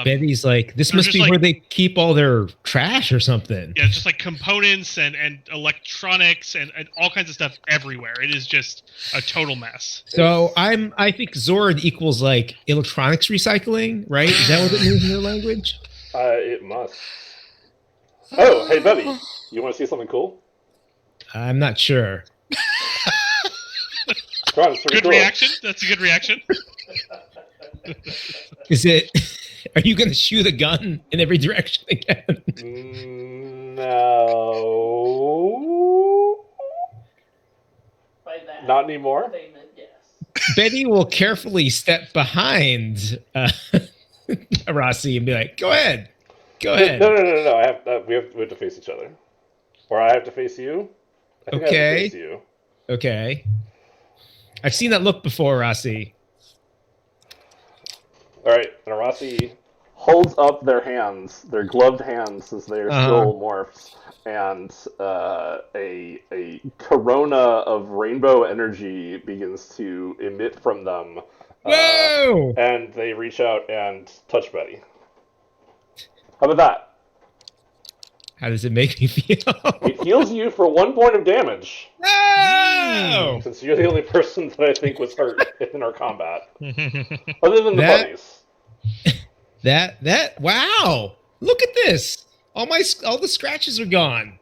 Betty's like, this must be where they keep all their trash or something. Yeah, just like components and electronics and all kinds of stuff everywhere. It is just a total mess. So I think Zord equals like electronics recycling, right? Is that what it means in their language? It must. Oh, hey, Betty. You want to see something cool? I'm not sure. Come on, it's pretty Good cool. reaction. That's a good reaction. Is it? Are you going to shoot a gun in every direction again? No. By that Not anymore. statement, yes. Betty will carefully step behind Rossi and be like, "Go ahead, go ahead." No. I have. We have to face each other, or I have to face you. I think I have to face you. Okay. I've seen that look before, Rossi. All right, and Arasi holds up their hands, their gloved hands, since they are still morphs, and a corona of rainbow energy begins to emit from them. Whoa! And they reach out and touch Betty. How about that? How does it make me feel? It heals you for 1 point of damage. No! Since you're the only person that I think was hurt in our combat. Other than the buddies. Wow! Look at this. All the scratches are gone.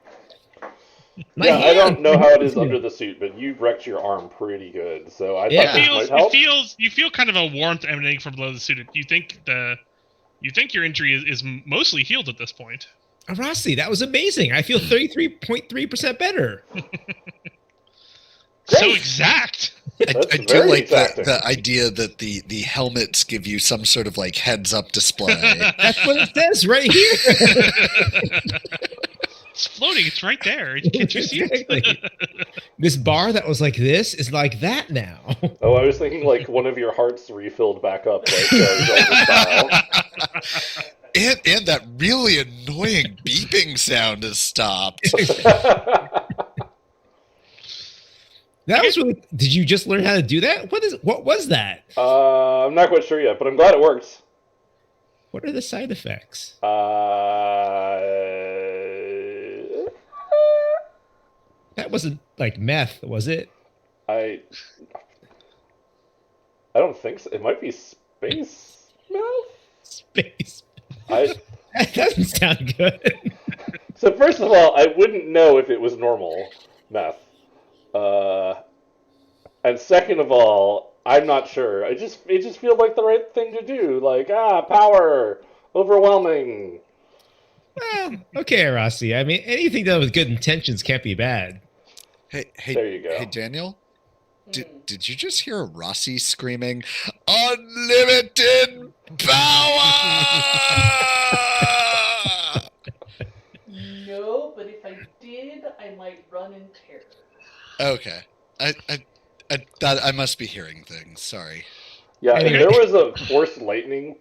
I don't know how it is under the suit, but you wrecked your arm pretty good. So I thought this might help. You feel kind of a warmth emanating from below the suit. You think your injury is mostly healed at this point. Rossi, that was amazing. I feel 33.3% better. So exact. I do like the idea that the helmets give you some sort of like heads up display. That's what it says right here. It's floating. It's right there. Can't you see it? This bar that was like this is like that now. Oh, I was thinking like one of your hearts refilled back up, like Zelda style. And that really annoying beeping sound has stopped. That was really. Did you just learn how to do that? What was that? I'm not quite sure yet, but I'm glad it worked. What are the side effects? That wasn't like meth, was it? I don't think so. It might be space meth. Space. That doesn't sound good. So first of all, I wouldn't know if it was normal meth. And second of all, I'm not sure. It just feels like the right thing to do. Like, power, overwhelming. Well, okay, Rossi. I mean, anything done with good intentions can't be bad. Hey, there you go. Hey, Daniel. Did you just hear Rossi screaming, "Unlimited power"? No, but if I did, I might run in terror. Okay, I must be hearing things. Sorry. Yeah, if there was a force lightning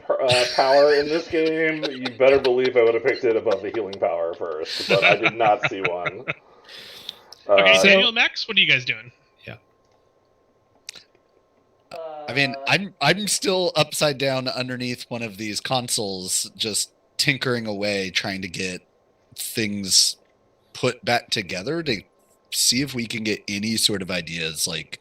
power in this game, you better believe I would have picked it above the healing power first. But I did not see one. Okay, Daniel and Max, what are you guys doing? Yeah. I mean, I'm still upside down underneath one of these consoles, just tinkering away, trying to get things put back together to see if we can get any sort of ideas, like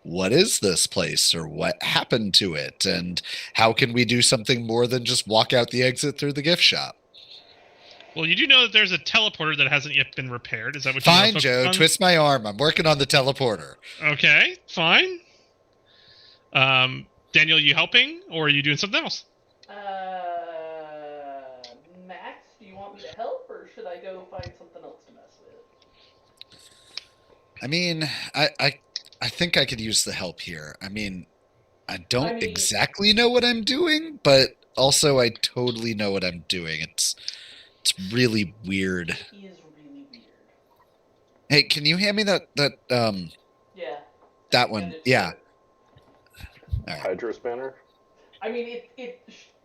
what is this place or what happened to it, and how can we do something more than just walk out the exit through the gift shop. Well, you do know that there's a teleporter that hasn't yet been repaired. Is that what you Fine, Joe. Twist my arm. I'm working on the teleporter. Okay, fine. Daniel, you helping, or are you doing something else? want me to help, or should I go find something else to mess with? I mean, I think I could use the help here. I mean, I don't exactly know what I'm doing, but also I totally know what I'm doing. It's really weird. It is really weird. Hey, can you hand me that Yeah. that one? Yeah. Right. Hydro spanner. I mean,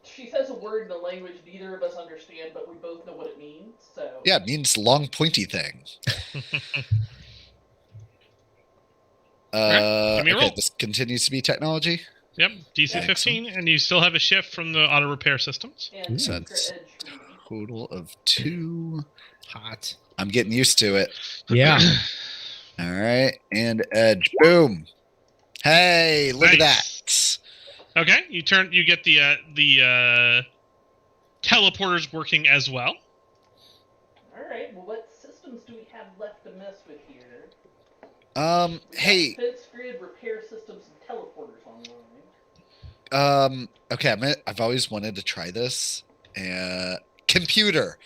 she says a word in a language neither of us understand, but we both know what it means. So yeah, it means long pointy thing. Okay, this continues to be technology. Yep, DC 15, and you still have a shift from the auto repair systems. And so it's total of 2. Hot. I'm getting used to it. Yeah. All right, and edge. Boom. Hey, look at that. Okay, you get the teleporters working as well. All right. Well, what systems do we have left to mess with here? Hey. Fence grid, repair systems, and teleporters online. Okay, I've always wanted to try this. Computer,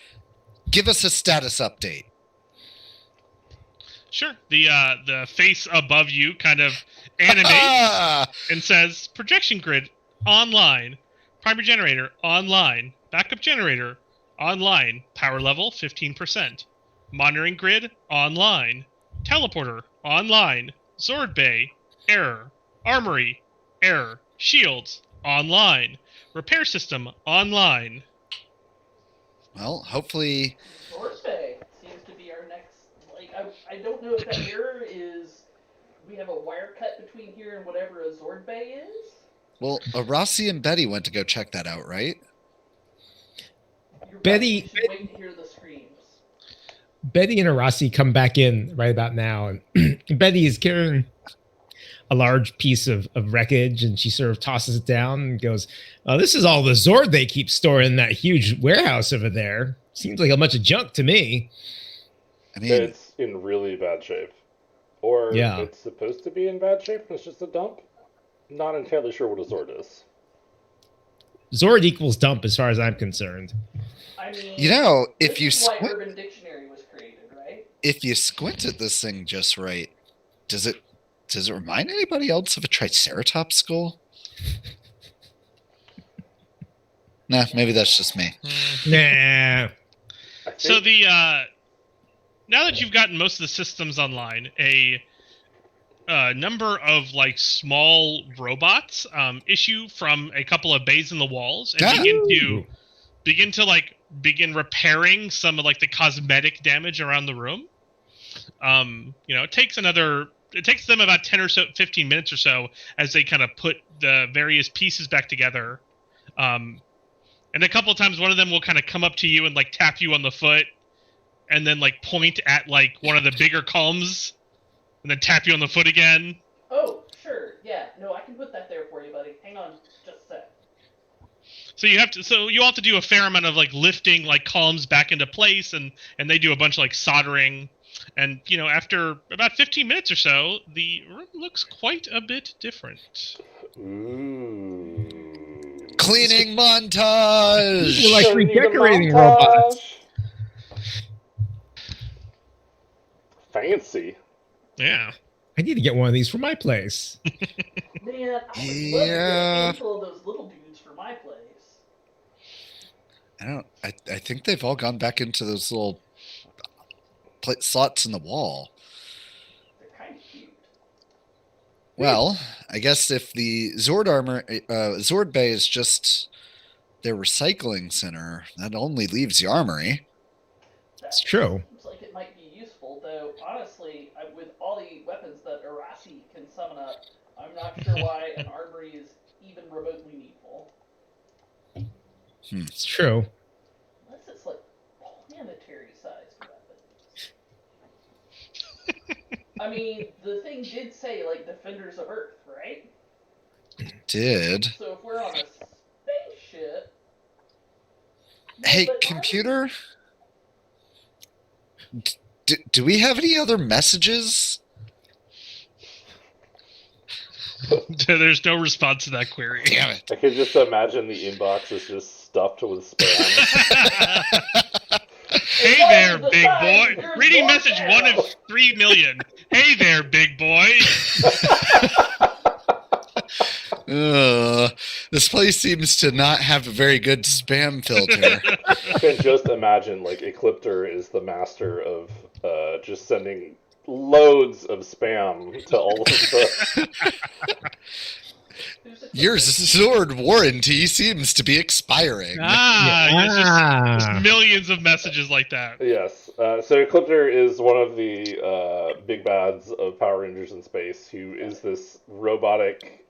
give us a status update. Sure. The face above you kind of animates and says projection grid online, primary generator online, backup generator online, power level 15%, monitoring grid online, teleporter online, Zord Bay error, armory error, shields online, repair system online. Well, hopefully Zord Bay seems to be our next. I don't know if that error is we have a wire cut between here and whatever a Zord Bay is. Well, Rossi and Betty went to go check that out, right? Betty, wait to hear the screams. Betty and Arasi come back in right about now, and Betty is carrying a large piece of wreckage, and she sort of tosses it down and goes, "Oh, this is all the Zord they keep storing in that huge warehouse over there. Seems like a bunch of junk to me." I mean, it's in really bad shape, or it's supposed to be in bad shape, and it's just a dump. Not entirely sure what a Zord is. Zord equals dump, as far as I'm concerned. I mean, if you why Urban Dictionary was created, right? If you squint at this thing just right, does it remind anybody else of a Triceratops skull? Nah, maybe that's just me. Nah. So now that you've gotten most of the systems online, a number of small robots issue from a couple of bays in the walls and begin repairing some of the cosmetic damage around the room. It takes them about 10 or so 15 minutes or so as they kind of put the various pieces back together. And a couple of times one of them will kind of come up to you and tap you on the foot and then point at one of the bigger columns and then tap you on the foot again. Oh, sure. Yeah. No, I can put that there for you, buddy. Hang on just a sec. So you have to do a fair amount of lifting columns back into place, and they do a bunch of soldering, and after about 15 minutes or so, the room looks quite a bit different. Ooh. Cleaning montage. You're redecorating robots. Fancy. Yeah. I need to get one of these for my place. Man, I would love to get a handful of those little dudes for my place. I think they've all gone back into those little slots in the wall. They're kind of cute. Well, I guess if the Zord Bay is just their recycling center, that only leaves the armory. It's true. Seems like it might be useful, though. Honestly, with all the weapons that Arasi can summon up, I'm not sure why an armory is even remotely needful. It's true. Unless it's planetary-sized weapons. I mean, the thing did say Defenders of Earth, right? It did. So if we're on a spaceship. Hey, computer. Do we have any other messages? There's no response to that query. Damn it. I can just imagine the inbox is just stuffed with spam. Hey there, big boy. Reading message 1 of 3 million. Hey there, big boy. This place seems to not have a very good spam filter. I can just imagine, like, Ecliptor is the master of just sending loads of spam to all of the... Your Zord warranty seems to be expiring. Yes, just millions of messages like that. Yes. So Ecliptor is one of the big bads of Power Rangers in Space, who is this robotic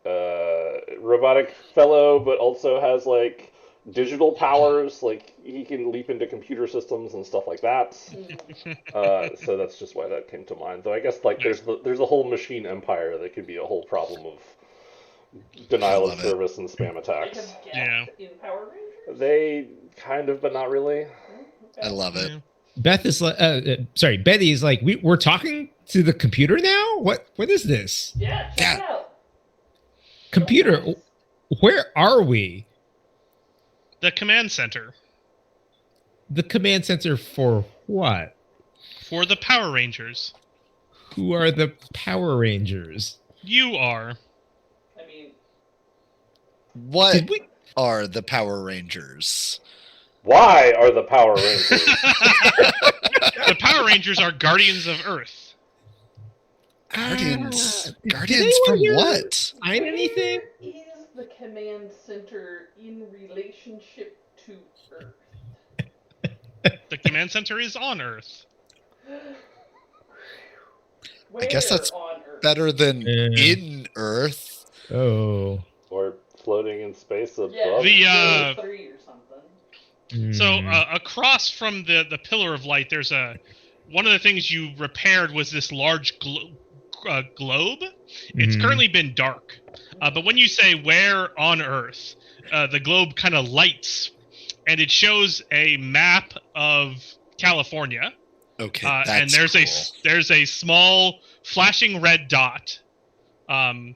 fellow, but also has, like, digital powers. Like, he can leap into computer systems and stuff like that. So that's just why that came to mind. Though I guess, like, there's a whole machine empire that could be a whole problem of denial of service and spam attacks. Yeah. In Power Rangers? They kind of, but not really. I love it. Yeah. Beth is like, Betty is like, we're talking to the computer now. What is this? Yeah, check it out. Computer, where are we? The command center The command center for what? for the Power Rangers. Who are the Power Rangers? You are. I mean, What Did we? are the Power Rangers? Why are the Power Rangers? The Power Rangers are guardians of Earth. Guardians. Did Guardians anyone from here what? Find anything? where is the command center in relationship to Earth? The command center is on Earth. Where guess that's on Earth? Better than in Earth. Oh. Or floating in space above? The, 3 or something. So across from the pillar of light, there's one of the things you repaired was this large globe. It's currently been dark, but when you say where on Earth, the globe kind of lights, and it shows a map of California. Okay, And that's there's a small flashing red dot. And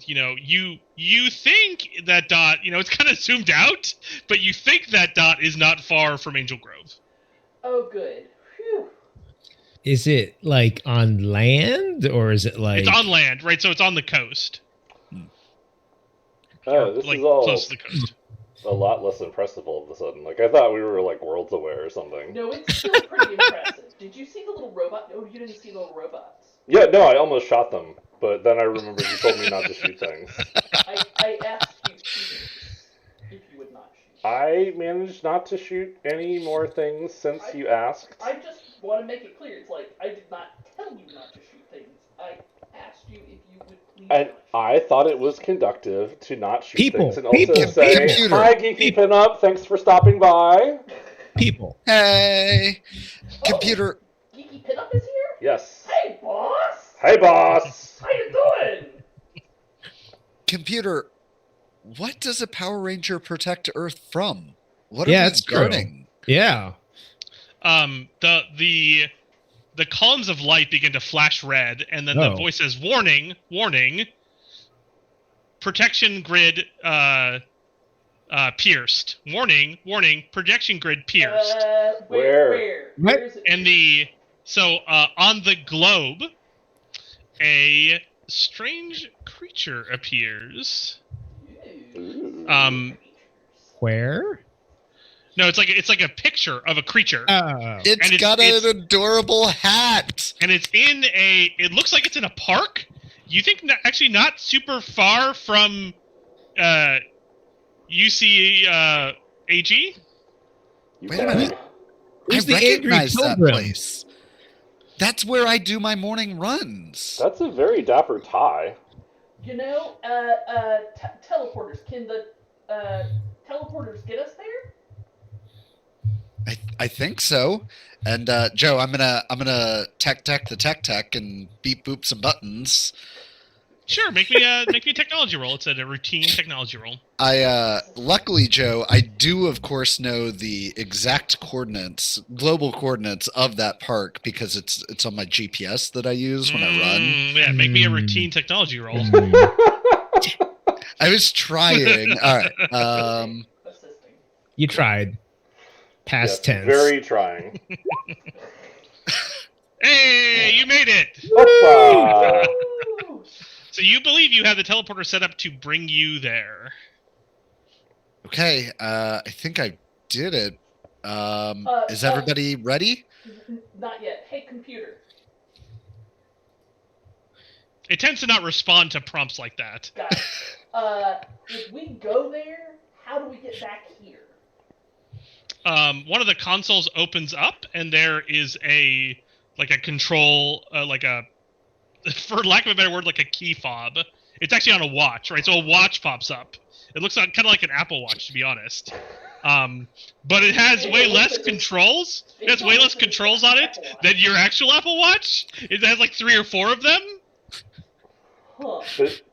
you think that dot, it's kind of zoomed out, but you think that dot is not far from Angel Grove. Oh, good. Phew. Is it like on land or is it like? It's on land, right? So it's on the coast, Oh, this like is all close to the coast. a lot less impressive all of a sudden. Like, I thought we were, like, worlds away or something. No, it's still pretty impressive. Did you see the little robot? No, you didn't see the little robots. Yeah, no, I almost shot them, but then I remembered you told me not to shoot things. I asked you if you would not shoot. I managed not to shoot any more things since you asked. I just want to make it clear. It's like, I did not tell you not to shoot things. I asked you if you would please And not shoot. I thought it was conductive to not shoot People, things and also people, say, computer. "Hi, Geeky Pinup, thanks for stopping by." People. Hey, computer. Geeky Pinup is here? Yes. Hey, boss! Hey, boss. How you doing? Computer. What does a Power Ranger protect Earth from? What are Yeah, we that's true. guarding? Yeah. The columns of light begin to flash red, and then the voice says, "Warning, warning! Protection grid pierced. Warning, warning! Projection grid pierced." Where? What? Where is it? And on the globe, a strange creature appears. Ooh. Where? No, it's like a picture of a creature. Oh. It's got an adorable hat. And it looks like it's in a park. You think actually not super far from UC AG? Wait a minute. Who's I the angry recognize that pilgrim? place. That's where I do my morning runs. That's a very dapper tie. You know, teleporters. Can the teleporters get us there? I think so. And Joe, I'm gonna tech the tech and beep boop some buttons. Sure, make me a technology roll. It's a routine technology roll. Luckily, Joe, I do of course know the exact coordinates, global coordinates of that park because it's on my GPS that I use when I run. Yeah, make me a routine technology roll. I was trying. All right. Assisting. You tried. Past Yes, tense. very trying. Hey, you made it! Hoppa! Woo! So you believe you have the teleporter set up to bring you there. Okay, I think I did it. Is Uh, everybody ready? Not yet. Hey, computer. It tends to not respond to prompts like that. Got it. If we go there, how do we get back here? One of the consoles opens up, and there is a control, for lack of a better word, like a key fob. It's actually on a watch, right? So a watch pops up. It looks kind of like an Apple Watch, to be honest. But it has way less controls. It has way less controls on it than your actual Apple Watch. It has like 3 or 4 of them. Huh.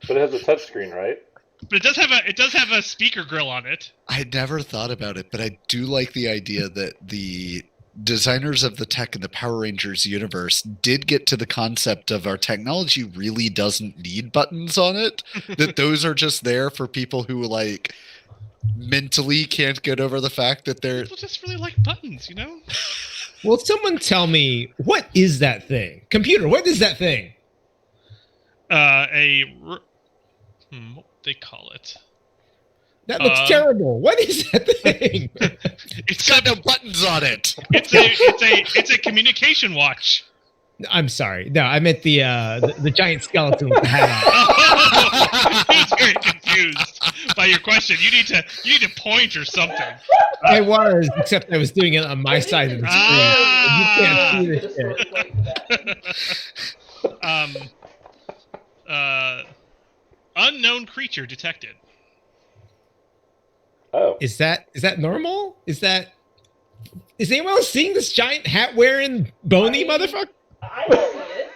But it has a touchscreen, right? But it does have a speaker grill on it. I never thought about it, but I do like the idea that the designers of the tech in the Power Rangers universe did get to the concept of our technology really doesn't need buttons on it. That those are just there for people who like mentally can't get over the fact that they're People just really like buttons, you know? Will someone tell me what is that thing? Computer, what is that thing? What would they call it? That looks terrible. What is that thing? it's got no buttons on it. It's a communication watch. I'm sorry. No, I meant the giant skeleton with the hat on. I was very confused by your question. You need to point or something. I was, except I was doing it on my side of the screen. Ah. You can't see this shit. Unknown creature detected. Oh. Is that normal? Is anyone else seeing this giant hat wearing bony motherfucker? I see it,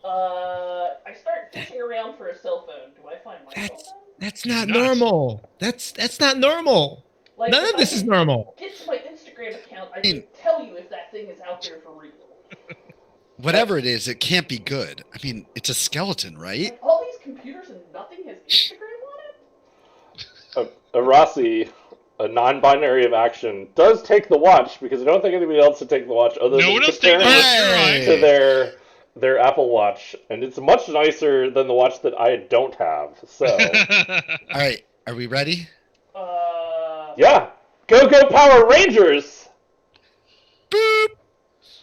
but I start fishing around for a cell phone. Do I find my cell phone? That's not Nuts. normal. That's not normal. Like, None if of this I is normal. Get to my Instagram account. I can tell you if that thing is out there for real. Whatever it is, it can't be good. I mean, it's a skeleton, right? Like, all these computers and nothing has Instagram on it. Arasi, a non-binary of action, does take the watch because I don't think anybody else would take the watch other No one than else take the watch. Hey! to their Apple Watch, and it's much nicer than the watch that I don't have. So, All right, are we ready? yeah, go Power Rangers! Boop!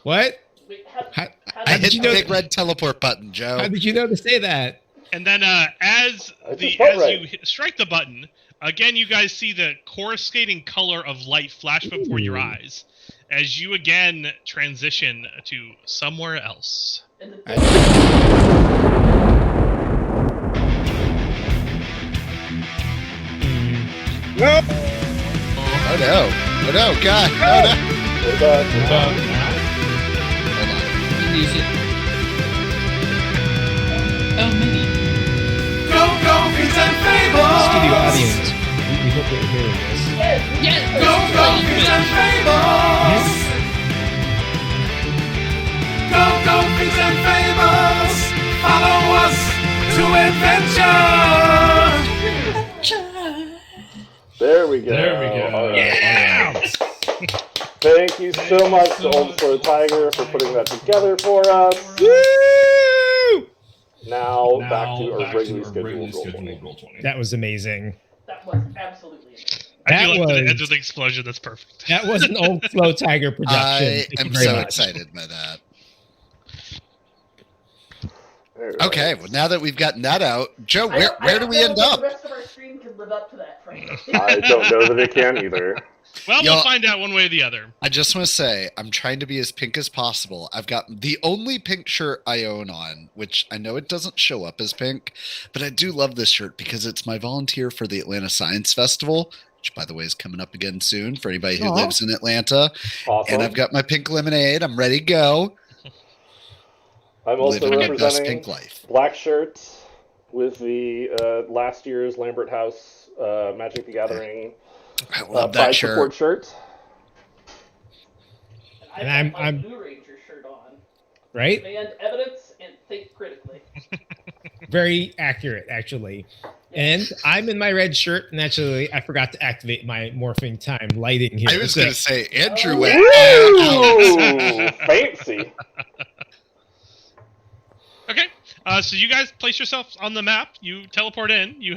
What? Wait, How I did hit you the know? big red teleport button, Joe. How did you know to say that? And then as just felt right. you strike the button, again you guys see the coruscating color of light flash before your eyes as you again transition to somewhere else. and the No. Oh no! Oh no! God! Oh no! But, Hold on. Oh, maybe. Studio audience. We hope you're hearing this. Yes. there we go. All right. Thank you so much to Old Slow Tiger for putting that together for us. Woo! Now back to our regularly scheduled roll. That was amazing. That was absolutely amazing. I do That like that it was- ends with an explosion. That's perfect. That was an Old Slow Tiger production. I Thank am you very so much. excited by that. There it Okay, is. well now that we've gotten that out, Joe, I where do don't we know end if up? The rest of our stream can live up to that, frankly. I don't know that it can either. Well, Y'all- we'll find out one way or the other. I just want to say I'm trying to be as pink as possible. I've got the only pink shirt I own on, which I know it doesn't show up as pink, but I do love this shirt because it's my volunteer for the Atlanta Science Festival, which by the way is coming up again soon for anybody who Aw. lives in Atlanta. Awesome. And I've got my pink lemonade. I'm ready to go. I'm also Living my best representing pink life. black shirts with the last year's Lambert House Magic the Gathering I love Pride that support shirt. shirt. And And I've got my I'm- Blue Ranger shirt on. Right? Demand evidence and think critically. Very accurate, actually. And I'm in my red shirt, and actually, I forgot to activate my morphing time lighting here. I was So- going to say, Andrew Oh. went all out. Ooh, fancy. Okay. So you guys place yourselves on the map. You teleport in. You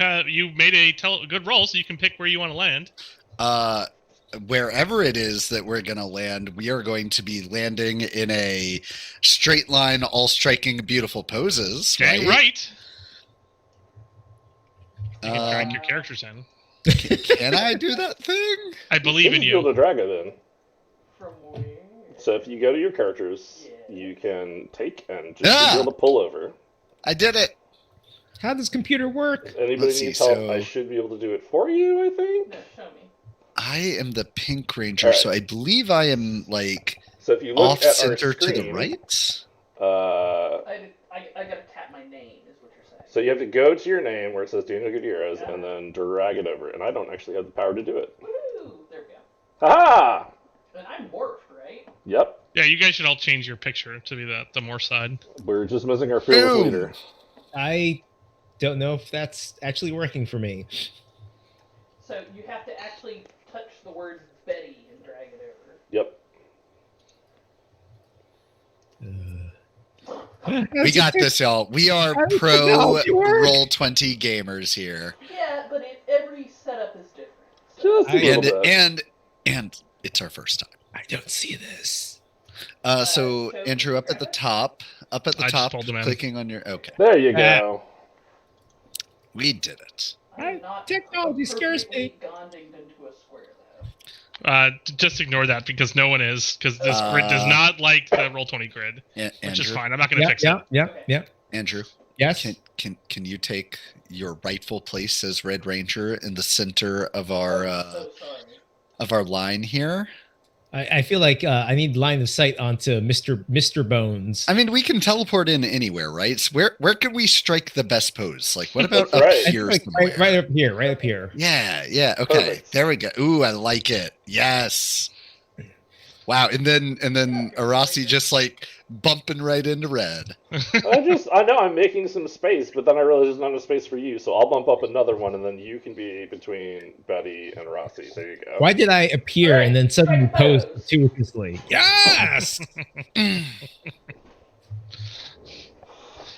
made a good roll, so you can pick where you want to land. Wherever it is that we're going to land, we are going to be landing in a straight line, all striking beautiful poses. Dang right. You can drag Um, your characters in. Can I do that thing? I believe in Be able you. to drag it in. From where? So if you go to your characters, Yeah. you can take and just be able to pull over. I did it. How does computer work? If anybody Let's needs see, help, so- I should be able to do it for you, I think. No, show me. I am the pink ranger, All right. so I believe I am like So if you look off at our center to the screen, right. I gotta tap my name, is what you're saying. So you have to go to your name where it says Daniel Gutierrez and then drag it over. And I don't actually have the power to do it. Woo! There we go. Ha! And I'm morphed, right? Yep. Yeah, you guys should all change your picture to be the more side. We're just missing our fearless Boom. leader. I don't know if that's actually working for me. So you have to actually touch the word Betty and drag it over. Yep. We got this, y'all. We are How does pro technology work? Roll20 gamers here, Yeah, but every setup is different. Just a little and bit. and it's our first time. I don't see this. So so- Andrew, up at the top, I just pulled them in. clicking on your. Okay, There you go. we did it. I'm not Technology scares me. appropriately gondinged into a square, though. Just ignore that because no one is, because this grid does not like the Roll20 grid, which is Andrew, fine. I'm not going to Yeah, fix yeah, it. yeah, yeah. Andrew, Yes. can you take your rightful place as Red Ranger in the center of our I'm so sorry. line here? I feel like I need line of sight onto Mr. Bones. I mean, we can teleport in anywhere, right? So where can we strike the best pose? Like, what about That's up right. I here feel like somewhere? right up here, right up here. Yeah. Okay, Perfect. there we go. Ooh, I like it. Yes. Wow, and then Arasi just like bumping right into red. I know I'm making some space, but then I realize there's not enough space for you, so I'll bump up another one, and then you can be between Betty and Rossi. There you go. Why did I appear and then suddenly Right pose pose. gratuitously? Yes.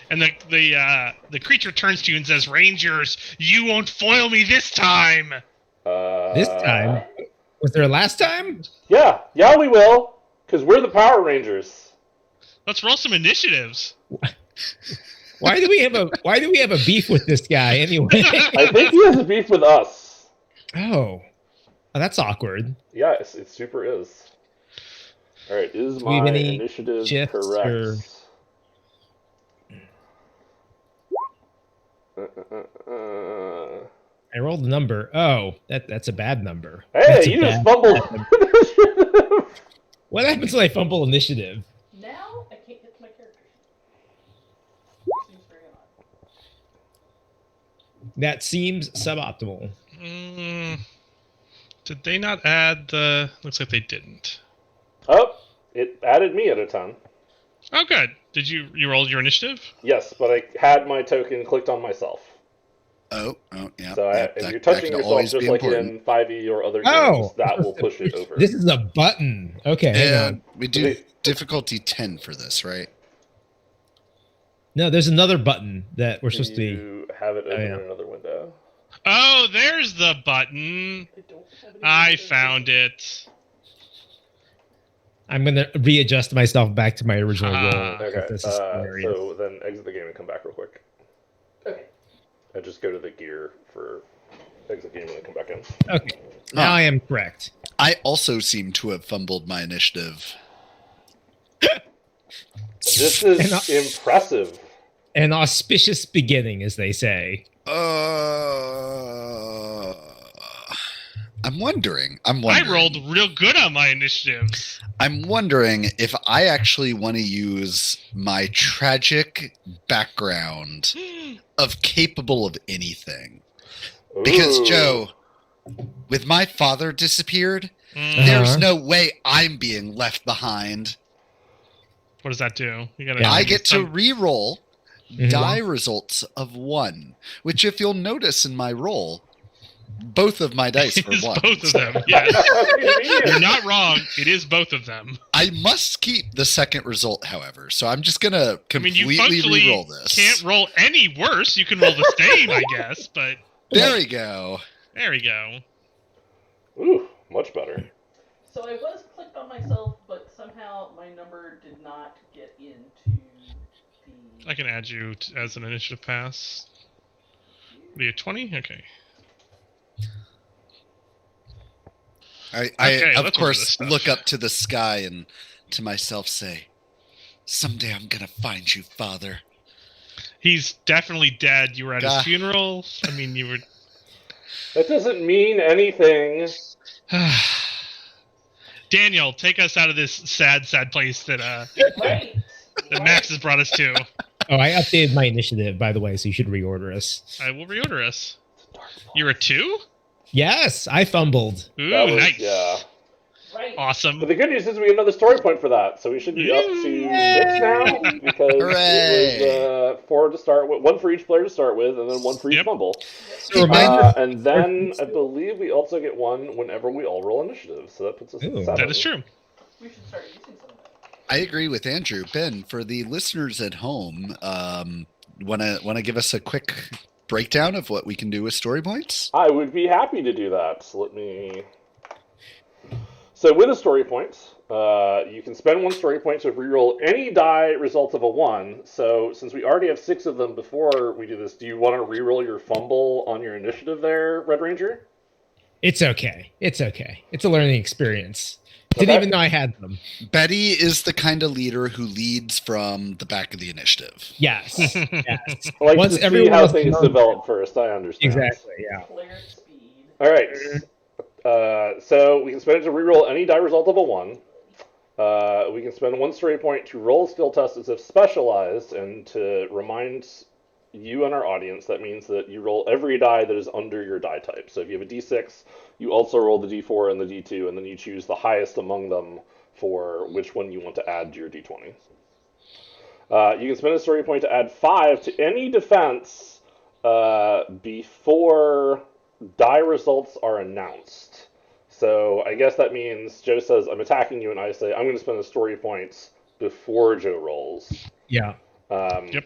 And the creature turns to you and says, "Rangers, you won't foil me this time." This time? Was there a last time? Yeah, we will, because we're the Power Rangers. Let's roll some initiatives. Why do we have a beef with this guy anyway? I think he has a beef with us. Oh, that's awkward. Yeah, it super is. All right, is Do we have my any initiative shifts correct? or- I rolled a number. Oh, that's a bad number. Hey, That's a you just bad- fumbled. What happens when I fumble initiative? Now I can't get to my character sheet. Seems very odd. That seems suboptimal. Did they not add the? Looks like they didn't. Oh, it added me at a ton. Oh, good. Did you rolled your initiative? Yes, but I had my token clicked on myself. Oh, yeah. So Yep, if that- you're that touching can yourself always just be like important. in 5e or other games, Oh, that will push it over. This is a button. Okay, hang on. And we do difficulty 10 for this, right? No, there's another button that we're Can supposed to be. you have it open yeah. in another window? Oh, there's the button. I don't have any I other- found it. I'm gonna readjust myself back to my original Ah. role. Okay, This is hilarious. so then exit the game and come back real quick. Okay. And just go to the gear for exit game and then come back in. Okay, now I am correct. I also seem to have fumbled my initiative. This is impressive. An auspicious beginning, as they say. I'm wondering. I rolled real good on my initiatives. I'm wondering if I actually want to use my tragic background of capable of anything. Because, Ooh. Joe, with my father disappeared, Mm, there's no way I'm being left behind. What does that do? You gotta. Yeah. I get to re-roll die results of 1, which if you'll notice in my roll, both of my dice were It's 1. both of them. Yes. Convenient. You're not wrong. It is both of them. I must keep the second result, however, so I'm just going to I mean, completely you functionally re-roll this. can't roll any worse. You can roll the same, I guess, but There we go. there we go. Ooh, much better. So I was clicked on myself, but somehow my number did not get into the. I can add you as an initiative pass. Be a 20? Okay. I Okay, of let's look at this course, stuff. look up to the sky and to myself say, someday I'm going to find you, Father. He's definitely dead. You were at his Ah. funeral. I mean, you were... That doesn't mean anything. Daniel, take us out of this sad, sad place that Right. that Max has brought us to. Oh, I updated my initiative, by the way, so you should reorder us. I will reorder us. You're a 2? Yes, I fumbled. Ooh, That was- nice. Yeah. Right. Awesome. But the good news is we get another story point for that, so we should be up to 6 now because Hooray. it was 4 to start with, 1 for each player to start with, and then 1 for each Yep. fumble. So reminder, And then I believe we also get 1 whenever we all roll initiative, so that puts us Ooh. at 7. That is true. We should start using some of that. I agree with Andrew. Ben, for the listeners at home, want to give us a quick breakdown of what we can do with story points? I would be happy to do that. Let me. So with a story point, you can spend 1 story point to reroll any die result of a 1. So since we already have 6 of them before we do this, do you want to reroll your fumble on your initiative there, Red Ranger? it's okay. It's okay. It's a learning experience. Didn't Okay. even know I had them. Betty is the kind of leader who leads from the back of the initiative. Yes. Yes. I like Once to see everyone how else things knows- develop first. I understand. Exactly. Yeah. Cleric speed. All right. So we can spend it to reroll any die result of a 1. We can spend 1 story point to roll a skill test as if specialized, and to remind you and our audience, that means that you roll every die that is under your die type. So if you have a d6, you also roll the d4 and the d2, and then you choose the highest among them for which one you want to add to your d20. You can spend a story point to add 5 to any defense before die results are announced. So I guess that means Joe says, I'm attacking you, and I say, I'm going to spend a story point before Joe rolls. Yeah. Yep.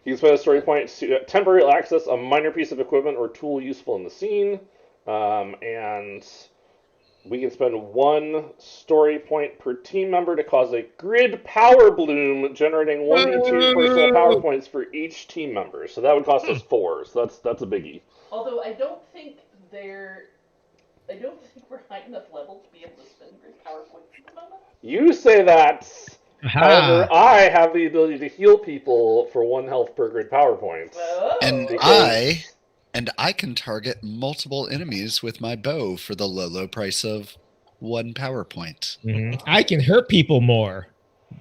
You can spend a story point to temporarily access a minor piece of equipment or tool useful in the scene. And we can spend 1 story point per team member to cause a grid power bloom, generating 1d2 personal power points for each team member. So that would cost us 4. So that's a biggie. Although I don't think we're high enough level to be able to spend grid power points at the moment. You say that. However, Aha. I have the ability to heal people for 1 health per grid power points. Oh. And I can target multiple enemies with my bow for the low price of 1 PowerPoint. Mhm. I can hurt people more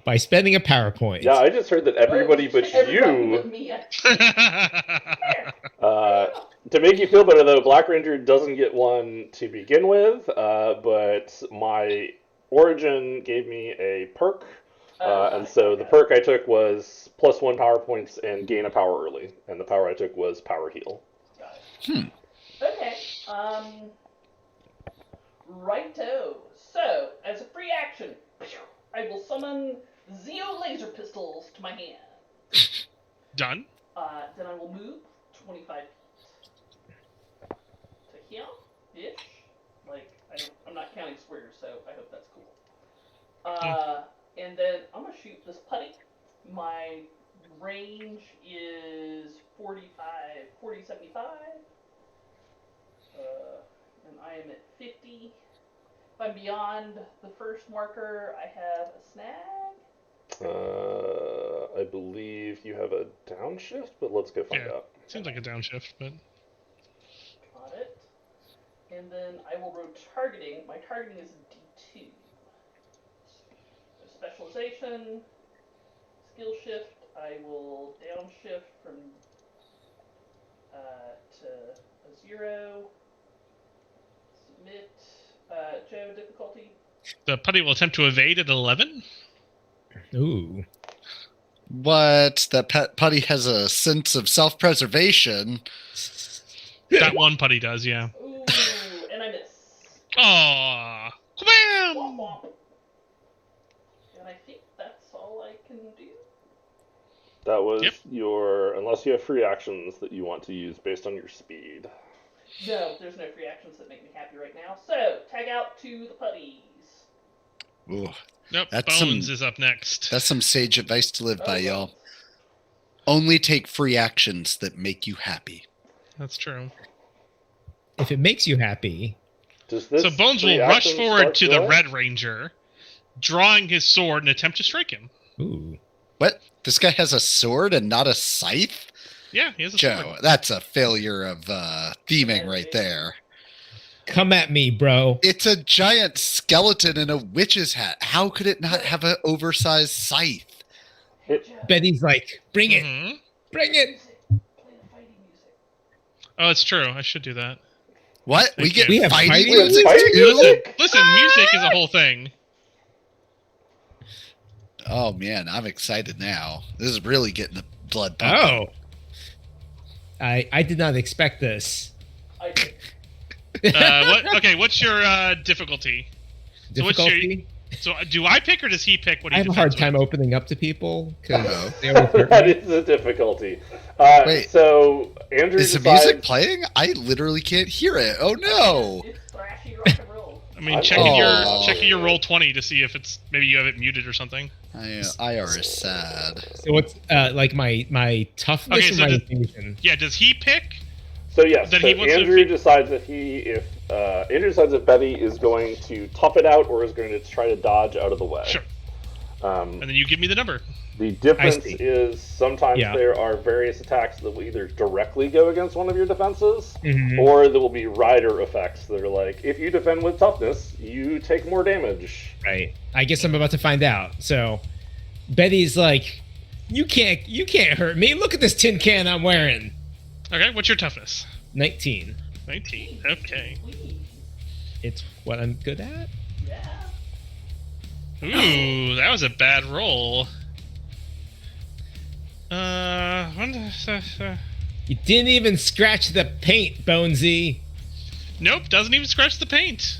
by spending a PowerPoint. Yeah, I just heard that everybody but Everybody you. but me, actually. To make you feel better, though, Black Ranger doesn't get 1 to begin with, but my origin gave me a perk. And so the perk I took was plus 1 power points and gain a power early. And the power I took was power heal. Got it. Okay. Righto. So, as a free action, I will summon Zeo laser pistols to my hand. Done. Then I will move 25 feet to here, ish. Like I'm not counting squares, so I hope that's cool. And then I'm gonna shoot this putty. My range is 40, 75. And I am at 50. If I'm beyond the first marker, I have a snag. I believe you have a downshift, but let's go find Yeah. out. Seems like a downshift, but Got it. And then I will roll targeting. My targeting is D2. So specialization, skill shift. I will downshift from to a 0. Submit. Joe, difficulty. the putty will attempt to evade at 11. Ooh. What? That Putty has a sense of self-preservation. That one putty does, yeah. Ooh, and I miss. Aww. Womp Kabam! womp. And I think that's all I can do. That was Yep. your, unless you have free actions that you want to use based on your speed. No, there's no free actions that make me happy right now. So, tag out to the putties. Ooh, Nope, That's Bones some- is up next. that's some sage advice to live by, y'all. Bones. Only take free actions that make you happy. That's true. If it makes you happy, Does this So Bones free will rush action forward start to the going? Red Ranger, drawing his sword and attempt to strike him. ooh, What? This guy has a sword and not a scythe? Yeah, he has a Joe, sword. that's a failure of theming right there. come at me, bro. It's a giant skeleton in a witch's hat. How could it not have an oversized scythe? Hit. Joe, Betty's like, bring it, Mhm. bring it. music. Play the fighting music. Oh, it's true. I should do that. What? Thank We get you. We have fighting fighting music music? too? Listen, music is a whole thing. Oh man, I'm excited now. This is really getting the blood pumping. Oh, I did not expect this. I did. What? Okay, what's your difficulty? So what's your- Difficulty. So do I pick or does he pick? What he I have a hard defends time with? opening up to people Uh-oh. because they always hurt That me. is a difficulty. Wait. So Andrew Is the decides, music playing? I literally can't hear it. Oh no. It's thrashy rock and roll. I mean, I'm- checking your roll 20 to see if it's maybe you have it muted or something. I are sad. So what's like my toughness Okay, or so my the- infusion? Yeah, does he pick? So yes, Then so he wants to Andrew pick- decides that Andrew decides if Betty is going to tough it out or is going to try to dodge out of the way. Sure. Um, And then you give me the number. the difference see. is sometimes Yeah. there are various attacks that will either directly go against one of your defenses, Mhm. or there will be rider effects that are like, if you defend with toughness, you take more damage. Right. I guess I'm about to find out. So Betty's like, you can't hurt me. Look at this tin can I'm wearing. Okay, what's your toughness? 19. 19. Okay. Please. It's what I'm good at. Yeah. Ooh, that was a bad roll. You didn't even scratch the paint, Bonesy. Nope, doesn't even scratch the paint.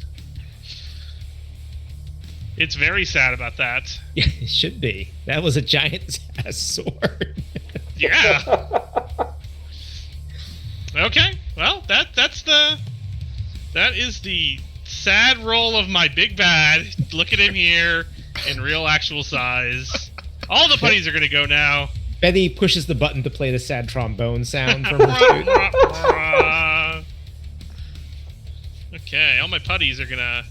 It's very sad about that. Yeah, it should be. That was a giant ass sword. Yeah. Okay. Well, that is the sad roll of my big bad. Look at him here in real actual size. All the putties are gonna go now. Betty pushes the button to play the sad trombone sound from her suit. Okay, all my putties are gonna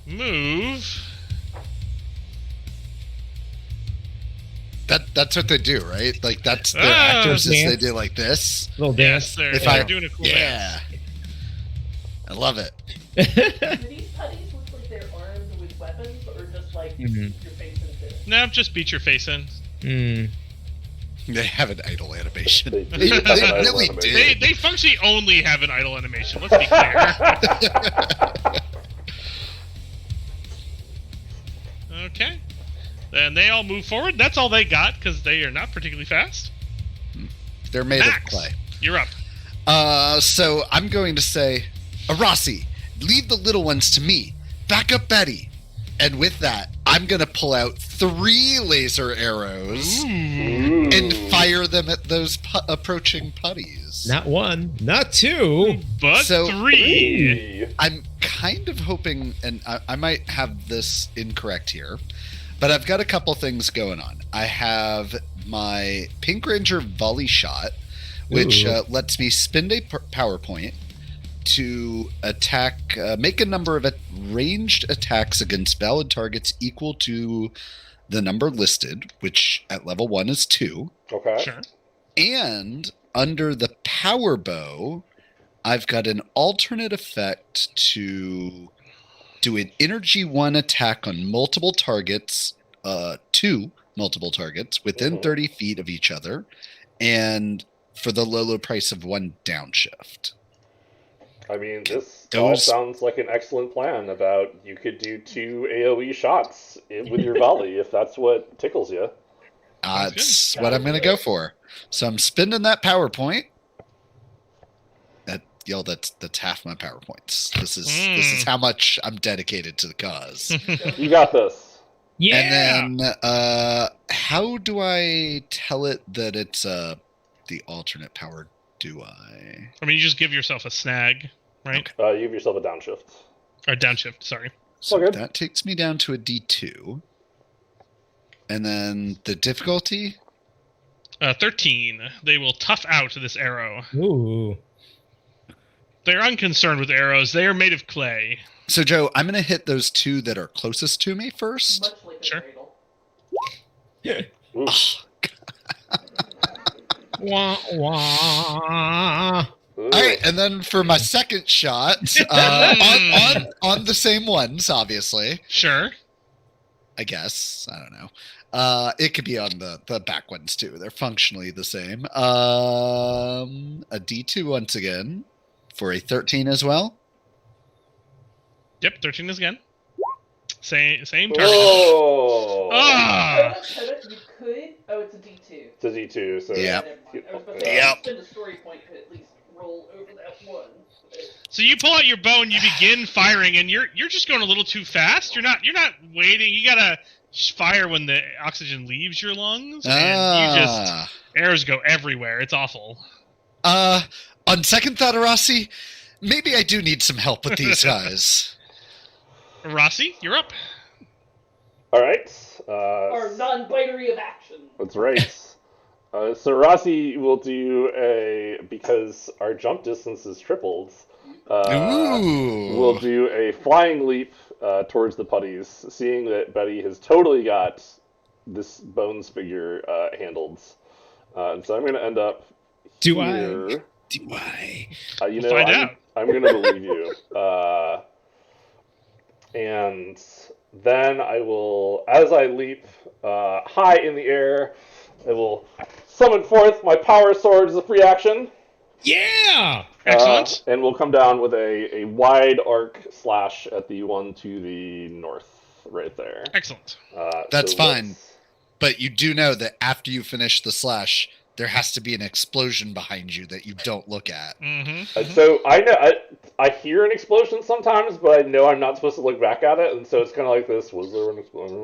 move. That's what they do, right? Like that's the Ah, actors is they dance. do like this. Little Yes, dance. they're, If they're I- doing a cool Yeah. dance. I love it. Do these putties look like they're armed with weapons, or just like Mhm. your face into it? No, just beat your face in. Mm. They have an idle animation. They They, do have an idle really animation. did. They functionally only have an idle animation. Let's be clear. Okay. Then they all move forward. That's all they got because they are not particularly fast. They're made Max, of clay. you're up. So I'm going to say, Arasi, leave the little ones to me. Back up Betty. And with that, I'm going to pull out 3 laser arrows Ooh. and fire them at those approaching putties. Not one, not two. But So- 3. I'm kind of hoping, and I might have this incorrect here, but I've got a couple things going on. I have my Pink Ranger volley shot, which Ooh. lets me spend a power point to attack, make a number of ranged attacks against valid targets equal to the number listed, which at level 1 is 2. Okay. Sure. And under the power bow, I've got an alternate effect to do an energy 1 attack on multiple targets, 2 multiple targets within Mhm. 30 feet of each other, and for the low price of 1 downshift. I mean, this all sounds like an excellent plan about you could do 2 AoE shots with your volley if that's what tickles you. That's what I'm going to go for. So I'm spending that PowerPoint. That's half my PowerPoints. This is how much I'm dedicated to the cause. You got this. Yeah. And then how do I tell it that it's the alternate power? Do I? I mean, you just give yourself a snag, right? You give yourself a downshift. Or downshift, sorry. So that takes me down to a D2. And then the difficulty? 13. They will tough out this arrow. Ooh. They're unconcerned with arrows. They are made of clay. So, Joe, I'm going to hit those 2 that are closest to me first. Much like Sure. a cradle. Wah, wah. All right, and then for my second shot, on the same ones, obviously. Sure. I guess. I don't know. It could be on the back ones, too. They're functionally the same. A D2 once again for a 13 as well. Yep, 13 is again. Same target. Oh! Ah! You could. Oh, it's a D2. It's a D2, so... Yeah. Never mind. I was about to say, Yep. spend a story point to at least roll over that one. So you pull out your bow and you begin firing, and you're just going a little too fast. You're not waiting. You gotta fire when the oxygen leaves your lungs, and you just arrows go everywhere. It's awful. On second thought, Arasi, maybe I do need some help with these guys. Rossi, you're up. All right. Our non-binary of action. That's right. So Rossi will do because our jump distance is tripled, we'll do a flying leap towards the putties, seeing that Betty has totally got this bones figure handled. And so I'm going to end up here. Do I? Find out. I'm going to believe you. And then I will, as I leap high in the air, I will summon forth my power sword as a free action. Yeah! Excellent. And we'll come down with a wide arc slash at the one to the north, right there. Excellent. That's fine. But you do know that after you finish the slash, there has to be an explosion behind you that you don't look at. Mm-hmm. So I know I hear an explosion sometimes, but I know I'm not supposed to look back at it, and so it's kind of like this. Was there an explosion?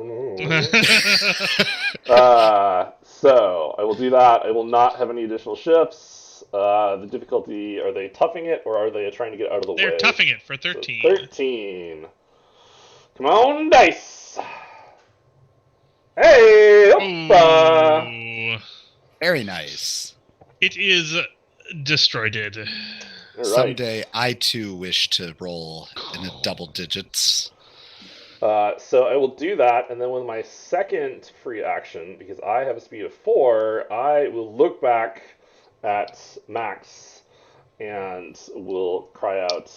So I will do that. I will not have any additional shifts. The difficulty, are they toughing it, or are they trying to get out of the way? They're toughing it for 13. So 13. Come on, dice. Hey! Ooh. Very nice. It is destroyed. Right. Someday I too wish to roll in the double digits. So I will do that, and then with my second free action, because I have a speed of 4, I will look back at Max and will cry out,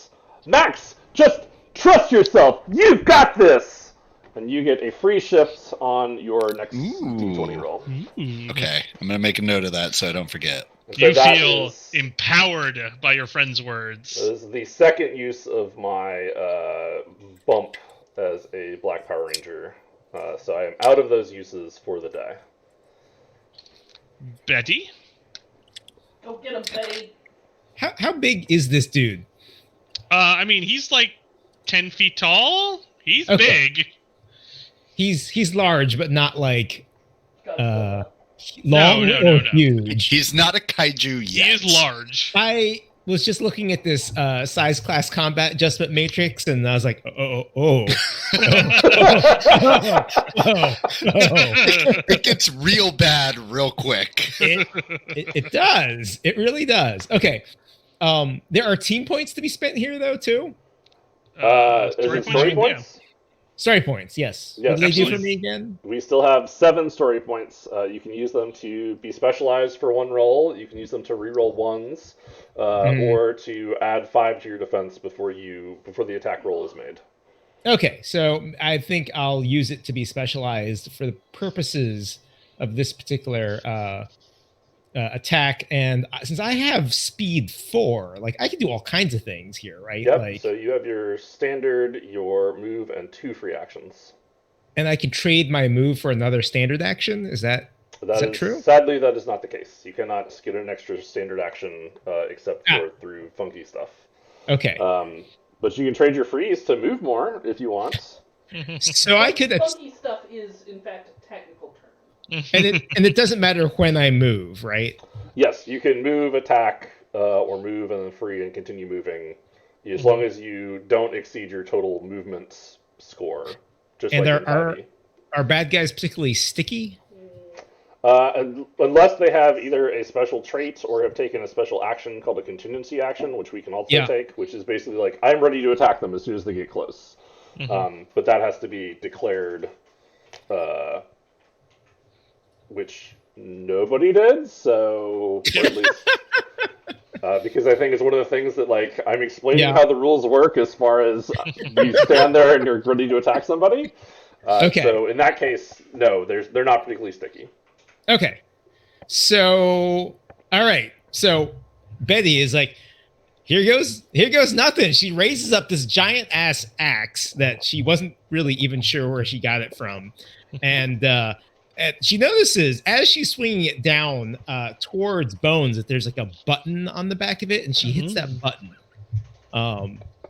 "Max, just trust yourself! You've got this!" And you get a free shift on your next D20 roll. Okay, I'm going to make a note of that so I don't forget. You feel empowered by your friend's words. This is the second use of my bump as a Black Power Ranger. So I am out of those uses for the day. Betty? Go get him, Betty. How big is this dude? I mean, he's like 10 feet tall. He's Okay. big. He's large, but not like Godzilla. long No. or huge. He's not a kaiju yet. He is large. I was just looking at this size class combat adjustment matrix, and I was like, oh. It gets real bad real quick. It does. It really does. Okay. There are team points to be spent here, though, too. Is it story points? Story points, yes. Yes, What do they do absolutely. for me again? We still have 7 story points. You can use them to be specialized for one roll. You can use them to reroll ones, or to add 5 to your defense before the attack roll is made. Okay, so I think I'll use it to be specialized for the purposes of this particular attack, and since I have speed 4, like I can do all kinds of things here, right? Yep. Like, So you have your standard, your move, and 2 free actions. and I can trade my move for another standard action. Is that true? Sadly, that is not the case. You cannot get an extra standard action except for through funky stuff. Okay. But you can trade your freeze to move more if you want. So I could. Funky stuff is, in fact, a technical term. And it doesn't matter when I move, right? Yes, you can move, attack, or move and then free and continue moving, as long as you don't exceed your total movement score. Just and like are bad guys particularly sticky? Unless they have either a special trait or have taken a special action called a contingency action, which we can also take, which is basically like, I'm ready to attack them as soon as they get close. But that has to be declared, which nobody did, so at least, because I think it's one of the things that, like, I'm explaining how the rules work as far as you stand there and you're ready to attack somebody. So in that case, no, they're not particularly sticky. Okay. So, all right. So Betty is like, here goes nothing. She raises up this giant ass axe that she wasn't really even sure where she got it from. And she notices as she's swinging it down towards Bones that there's like a button on the back of it, and she hits that button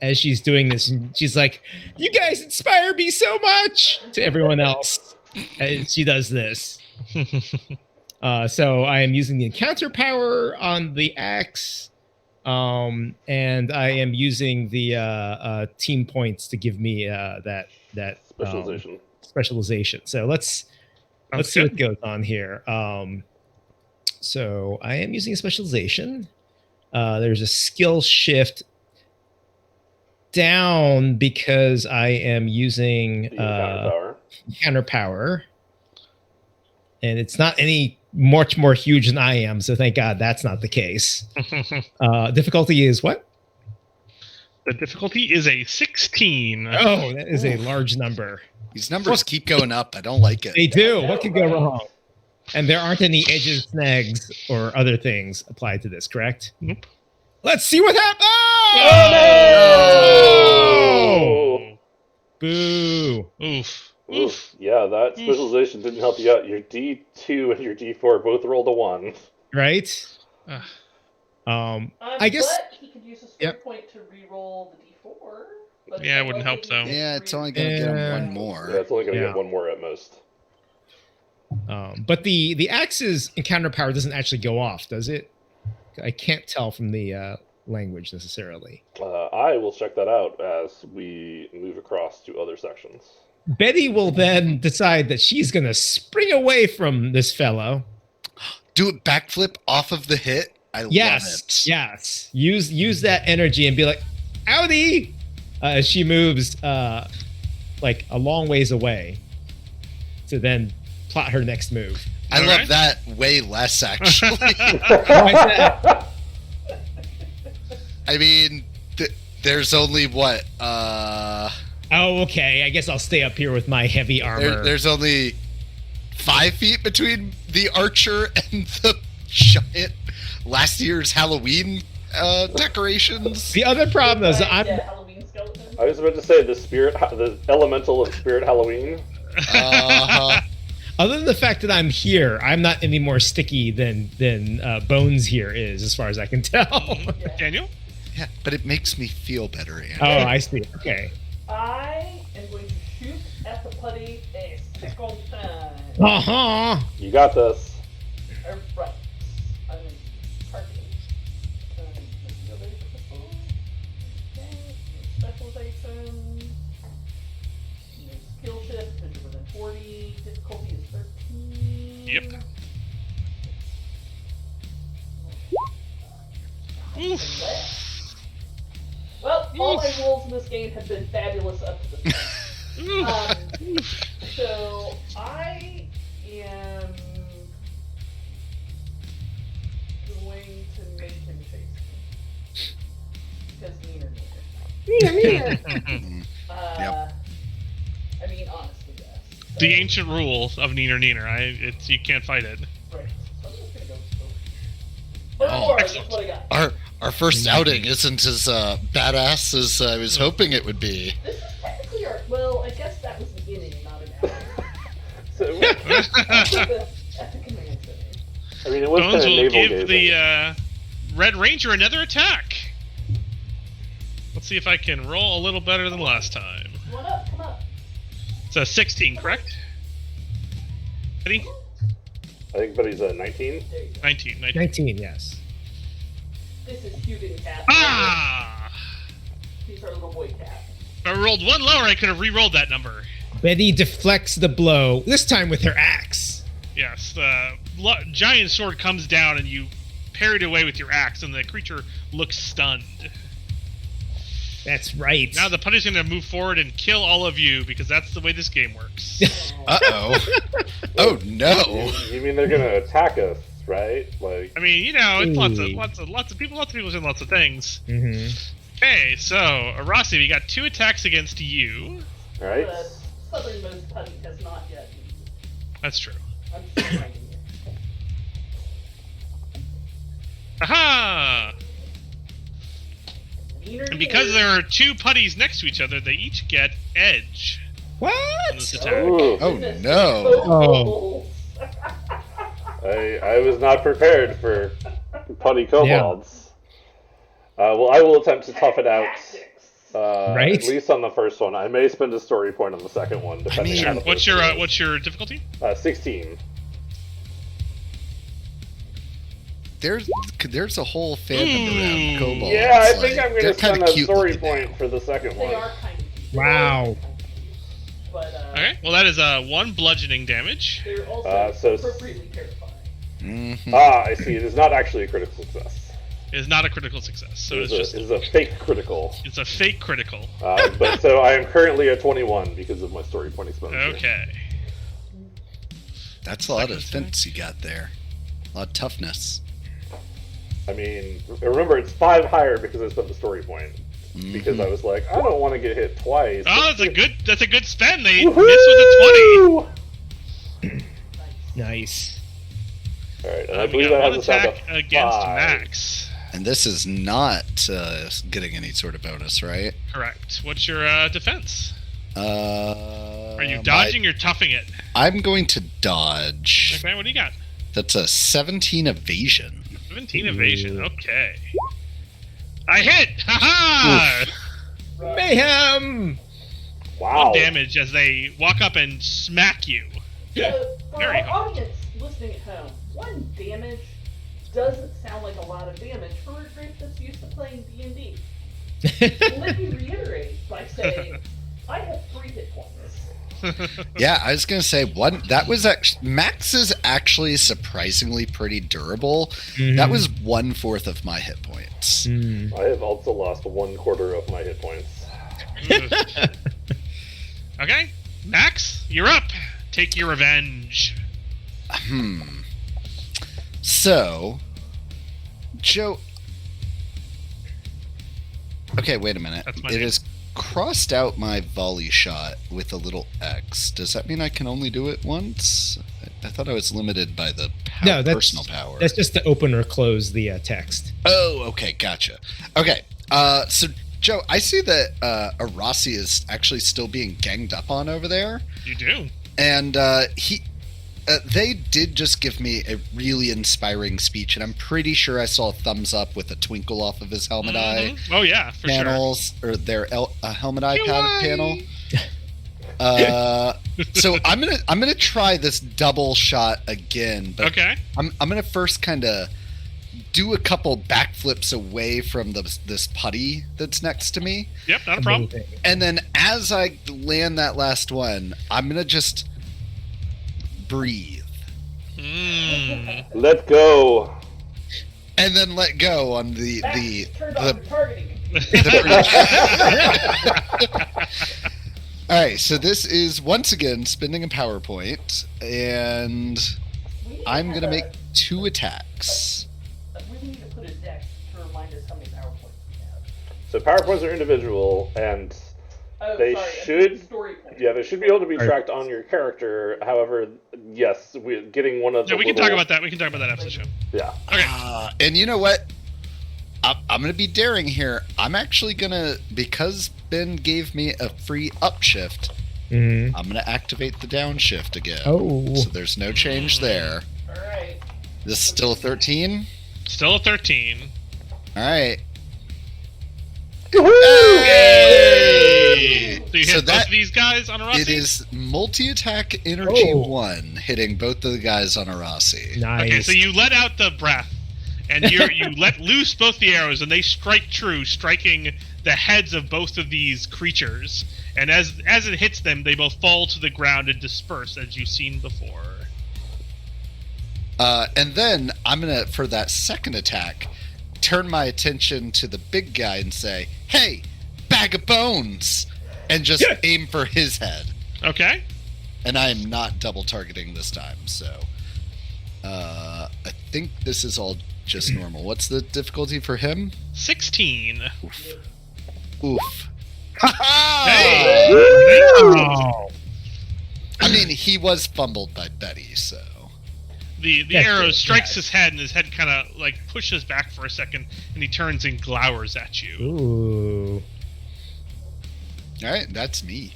as she's doing this. And she's like, you guys inspire me so much, to everyone else as she does this. So I am using the encounter power on the axe, and I am using the team points to give me that specialization. So let's see what goes on here. So I am using a specialization. There's a skill shift down because I am using counter power. And it's not any much more huge than I am, so thank God that's not the case. Difficulty is what? The difficulty is a 16. Oh, that is a large number. These numbers keep going up. I don't like it. They do. What could go wrong? And there aren't any edges, snags, or other things applied to this, correct? Nope. Let's see what happens. Oh! Boo. Oof. Oof. Yeah, that specialization didn't help you out. Your D2 and your D4 both rolled a 1. Right? I guess he could use a skill point to re-roll the D4. But yeah, it wouldn't help though. Yeah, it's only going to get him one more. Yeah, it's only going to get 1 more at most. But the axe's encounter power doesn't actually go off, does it? I can't tell from the language necessarily. I will check that out as we move across to other sections. Betty will then decide that she's going to spring away from this fellow. Do a backflip off of the hit. I love it. Yes. Use that energy and be like, "Outie!" As she moves like a long ways away to then plot her next move. I love that way less, actually. I mean, there's only what? Oh, okay. I guess I'll stay up here with my heavy armor. There's only 5 feet between the archer and the giant last year's Halloween decorations. The other problem is Halloween skeleton. I was about to say the elemental of Spirit Halloween. Other than the fact that I'm here, I'm not any more sticky than Bones here is, as far as I can tell. Daniel? Yeah, but it makes me feel better, Andy. Oh, I see. Okay. I am going to shoot at the putty a second time. Uh-huh. You got this. Right. I'm going to target. Specialization. Skill shift, because you're within 40. Difficulty is 13. Yep. Oof. Well, all my rolls in this game have been fabulous up to this point. So I am going to make him chase me. Because Neener. Yep. I mean, honestly, yes. The ancient rule of Neener. You can't fight it. Right. So I'm just gonna go No. That's what I got. Our first outing isn't as badass as I was hoping it would be. This is technically our. Well, I guess that was the inning, not an outing. So, At the command center. I mean, it was kind Bones of will navel give gazing. the Red Ranger another attack. Let's see if I can roll a little better than last time. Come on up, come up. It's a 16, correct? Eddie? I think Buddy's a 19. There you go. 19. 19, yes. This is Hugin Cat. Ah! He's our little boy cat. If I rolled one lower, I could have re-rolled that number. Betty deflects the blow, this time with her axe. Yes, the giant sword comes down and you parry it away with your axe, and the creature looks stunned. That's right. Now the putty's going to move forward and kill all of you, because that's the way this game works. Uh-oh. Oh, no. You mean they're gonna attack us, right? Like, I mean, you know, it's lots Ooh. of people saying lots of things. Mm-hmm. Okay, so Arasi, we got 2 attacks against you. all right. The southernmost putty has not yet. That's true. I'm still finding it. Aha! And because there are 2 putties next to each other, they each get edge on this What? attack. Ooh, Oh, Goodness, no. oh. I was not prepared for putty kobolds. Well, I will attempt to tough it out. Right? At least on the first one. I may spend a story point on the second one, depending mean, on how the What's first your one what's your difficulty? is. 16. There's a whole fandom around kobolds. Yeah, I like, think I'm going they're to spend kinda a cute story looking point now. for the second They one. are kind of cute. Wow. But Okay, well that is 1 bludgeoning damage. they're also so- appropriately terrifying. Mhm. I see. It is not actually a critical success. It is not a critical success, so it's just It is a fake critical. it's a fake critical. But so I am currently at 21 because of my story point expenditure. Okay. That's a lot of defense you got there. A lot of toughness. I mean, remember it's 5 higher because I spent the story point. Because I was like, I don't want to get hit twice. Oh, that's a good spend. They miss with a 20. Nice. All right, and I We believe got that 1 has a sound attack of against 5. Max. And this is not getting any sort of bonus, right? Correct. What's your defense? Are you My- dodging or toughing it? I'm going to dodge. Okay, what do you got? That's a 17 evasion. 17 evasion. Okay. I hit! Ha Mayhem! Wow. 1 damage as they walk up and smack you. For Very our hard. audience listening at home, 1 damage doesn't sound like a lot of damage for a group that's used to playing D&D. Let me reiterate by saying, I have 3 hit points. Yeah, I was gonna say that was actually Max is actually surprisingly pretty durable. That was 1/4 of my hit points. Mm. I have also lost 1/4 of my hit points. Okay, Max, you're up. Take your revenge. So, Joe. Okay, wait a minute. That's my It name. is crossed out my volley shot with a little X. Does that mean I can only do it once? I thought I was limited by the No, that's personal power. That's just to open or close the text. Oh, okay, gotcha. Okay, so Joe, I see that Arasi is actually still being ganged up on over there, You do. and they did just give me a really inspiring speech, and I'm pretty sure I saw a thumbs up with a twinkle off of his helmet eye Mhm. Oh yeah, for sure. panels, or their helmet eye UI. panel. So I'm gonna try this double shot again, but Okay. I'm gonna first kind of do a couple backflips away from this putty that's next to me, Yep, not a problem. Amazing. and then as I land that last one, I'm gonna just breathe Mm. Let go. and then let go on the Max, turned off your targeting. All right, so this is once again spending a PowerPoint, and We need I'm to gonna have make 2 attacks. We need to put a deck to remind us how many PowerPoints we have. So PowerPoints are individual, and Oh, They sorry. should- Story point. Yeah, they should be able to be Right. tracked on your character. However, yes, we're getting one of Yeah, the we can little- talk about that. We can talk about that after the show. Yeah. Okay. And you know what? I'm going to be daring here. I'm actually going to, because Ben gave me a free upshift, Mhm. I'm going to activate the downshift again. Oh. So there's no change there. All right. This is still 13? Still a 13. All right. Yay! So you hit So both that- of these guys on a Rossi? It is multi-attack energy Oh. 1, hitting both of the guys on Arasi. Nice. Okay, so you let out the breath, and you let loose both the arrows, and they strike true, striking the heads of both of these creatures. And as it hits them, they both fall to the ground and disperse, as you've seen before. And then I'm going to, for that second attack, turn my attention to the big guy and say, "Hey, bag of bones!" And just aim for his head. Okay. And I am not double targeting this time, so I think this is all just normal. What's the difficulty for him? 16. Oof. Hey! Oh. I mean, he was fumbled by Betty, so. The That's arrow it, strikes yes. his head, and his head kind of like pushes back for a second, and he turns and glowers at you. Ooh. All right, that's me.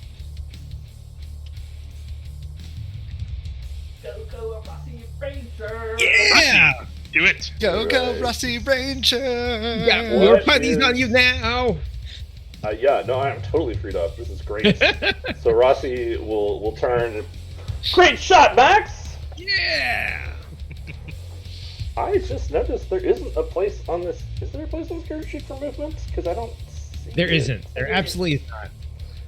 Go, Rossi Ranger. Yeah. Rossi, do it. Go, go, Right. Rossi Ranger! Yeah, What your buddy's is- on you now. Yeah, no, I am totally freed up. This is great. So Rossi will turn. Great shot, Max! Yeah. I just noticed there isn't a place on this. Is there a place on this character sheet for movement? Because I don't see There it. isn't. There absolutely is not.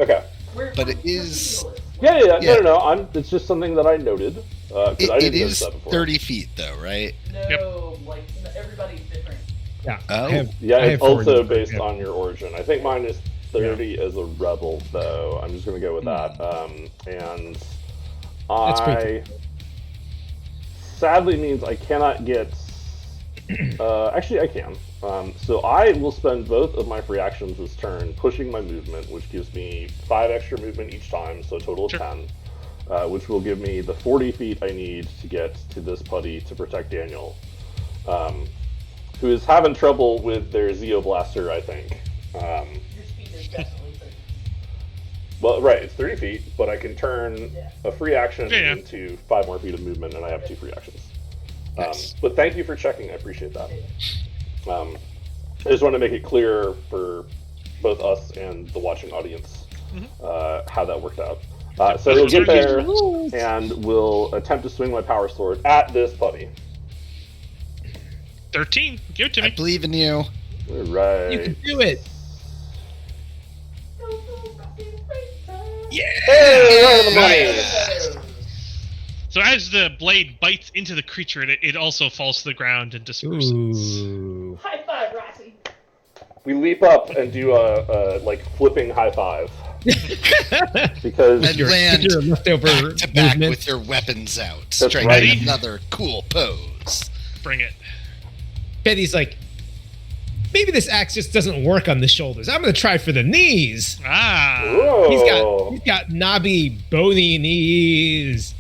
Okay. But it is- Yeah. Yeah. No. It's just something that I noted. Because I It didn't is notice that before. 30 feet, though, right? No, like everybody's different. Yeah. Oh. Yeah, I it's have 40, also based yeah. on your origin. I think mine is 30 as a rebel, though. I'm just going to go with that. And That's I pretty sadly means I cannot get. Actually, I can. So I will spend both of my free actions this turn pushing my movement, which gives me 5 extra movement each time, so a total of Sure. 10. Which will give me the 40 feet I need to get to this putty to protect Daniel, who is having trouble with their Zeo Blaster, I think. Your speed is definitely 30. Well, right, it's 30 feet, but I can turn Yeah. a free action Yeah. into 5 more feet of movement, and I have 2 free actions. Nice. But thank you for checking, I appreciate that. I just want to make it clear for both us and the watching audience how that worked out. So we'll get there, and we'll attempt to swing my power sword at this putty. 13. Give it to I me. believe in you. All right. You can do it. Go, Rossi Ranger. Hey, right on the money. Go. So as the blade bites into the creature, it also falls to the ground and disperses. Ooh. High five, Rossi. We leap up and do a like flipping high five because And land your leftover back to back movement. with your weapons out, That's striking right. another cool pose. Bring it. Betty's like, maybe this axe just doesn't work on the shoulders. I'm gonna try for the knees. Ah. Whoa. He's got knobby, bony knees.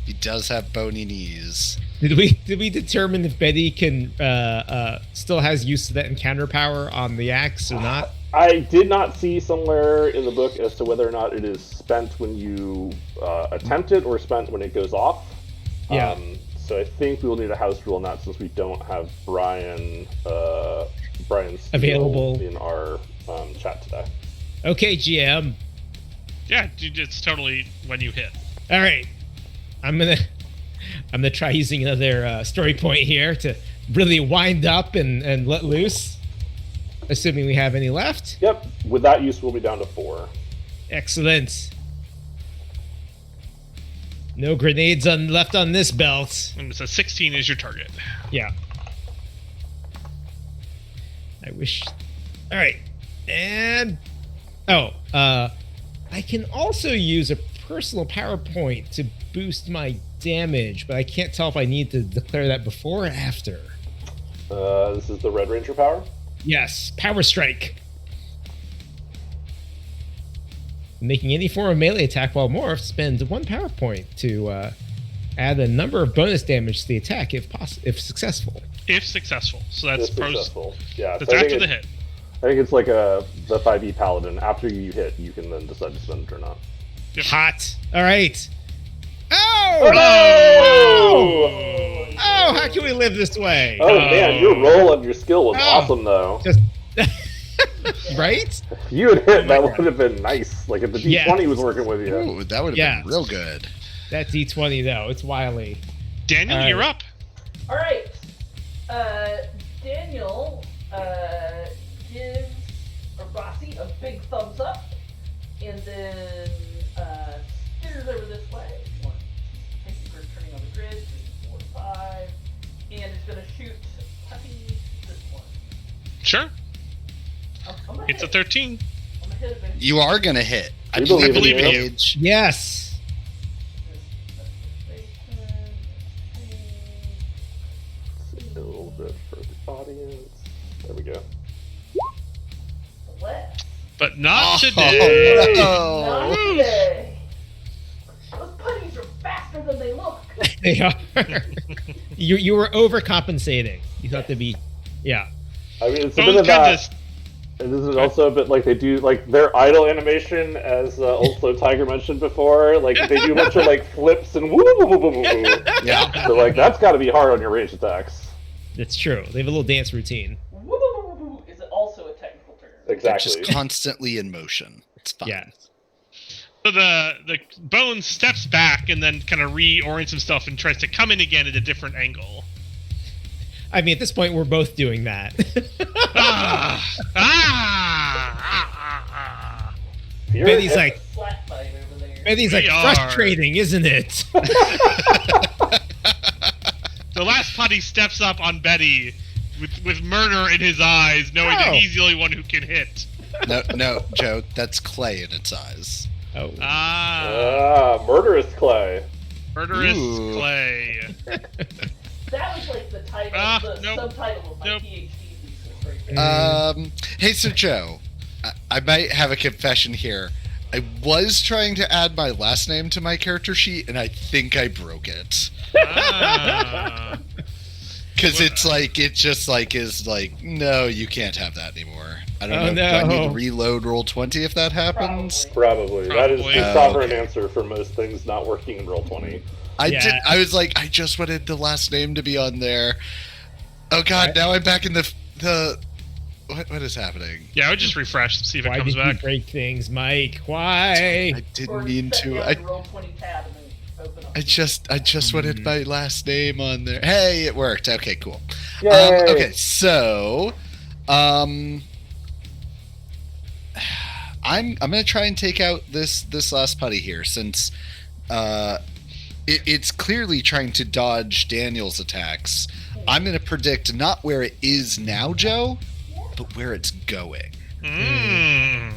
He does have bony knees. Did we determine if Betty can still has use of that encounter power on the axe or not? I did not see somewhere in the book as to whether or not it is spent when you attempt it or spent when it goes off. Yeah. So I think we'll need a house rule on that since we don't have Brian's Available. in our chat today. Okay, GM. Yeah, it's totally when you hit. All right, I'm gonna try using another story point here to really wind up and let loose. Assuming we have any left. Yep. With that use, we'll be down to 4. Excellent. No grenades left on this belt. And so 16 is your target. Yeah. I wish. All right, and I can also use a personal power point to boost my damage, but I can't tell if I need to declare that before or after. This is the Red Ranger power. Yes, power strike. Making any form of melee attack while morphed, spend 1 power point to add a number of bonus damage to the attack if successful. If successful. So that's It's pros. successful. Yeah, That's so I after think the hit. I think it's like the 5e paladin. After you hit, you can then decide to spend it or not. Yep. Hot. All right. Oh! Oh! Oh, how can we live this way? Oh man, your roll and your skill was Oh. awesome though. Just right? If you had hit, that would have been nice. Like if the D20 Yes. was working with you. Ooh, that would have Yes. been real good. That D20 though, it's wily. Daniel, All right. you're up. All right. Daniel gives Rossi a big thumbs up, and then steers over this way. One, thank you for turning on the grid. 3, 4, 5, and is going to shoot Puppy this one. Sure. I'm gonna It's a hit. 13. I'm gonna hit eventually. You are gonna hit. I We believe believe in in you. you. Paige. Yes. A little bit for the audience. There we go. Left. But not Oh, today. no. Not today. Those putties are faster than they look. They are. You were overcompensating. You thought they'd be, yeah. I mean, it's a Oh bit of goodness. that. And this is also a bit like they do, like their idle animation, as also Tiger mentioned before. Like they do a bunch of like flips and woo woo woo woo woo. Yeah. So like that's got to be hard on your ranged attacks. That's true. They have a little dance routine. Woo, woo, woo, woo, woo. Is it also a technical term? They're Exactly. just constantly in motion. It's fine. Yeah. So the bone steps back and then kind of reorients himself and tries to come in again at a different angle. I mean, at this point, we're both doing that. You're- Betty's like, Slap fight over there. Betty's like, We are. frustrating, isn't it? The last putty steps up on Betty with murder in his eyes, knowing that Oh. he's the only one who can hit. No, Joe, that's clay in its eyes. Oh. murderous clay. Murderous Ooh. clay. That was like the title, the Nope. subtitle of my Nope. PhD thesis right there. Hey, so Joe, I might have a confession here. I was trying to add my last name to my character sheet, and I think I broke it. Ah. Because it's like, it just like is like, no, you can't have that anymore. I don't Oh, know. Do I need no. to reload Roll20 if that happens? Probably. That is Probably. the Oh, sovereign okay. answer for most things not working in Roll20. Yeah. I was like, I just wanted the last name to be on there. Oh God, Right. now I'm back in the what is happening? Yeah, I would just refresh to see if it Why comes did back. you break things, Mike? Why? I didn't Or mean set to. down I the Roll20 tab and then open up. I just wanted my last name on there. Hey, it worked. Okay, cool. Yay! Okay, so I'm gonna try and take out this last putty here, since it's clearly trying to dodge Daniel's attacks. I'm gonna predict not where it is now, Joe, but where it's going. Mm.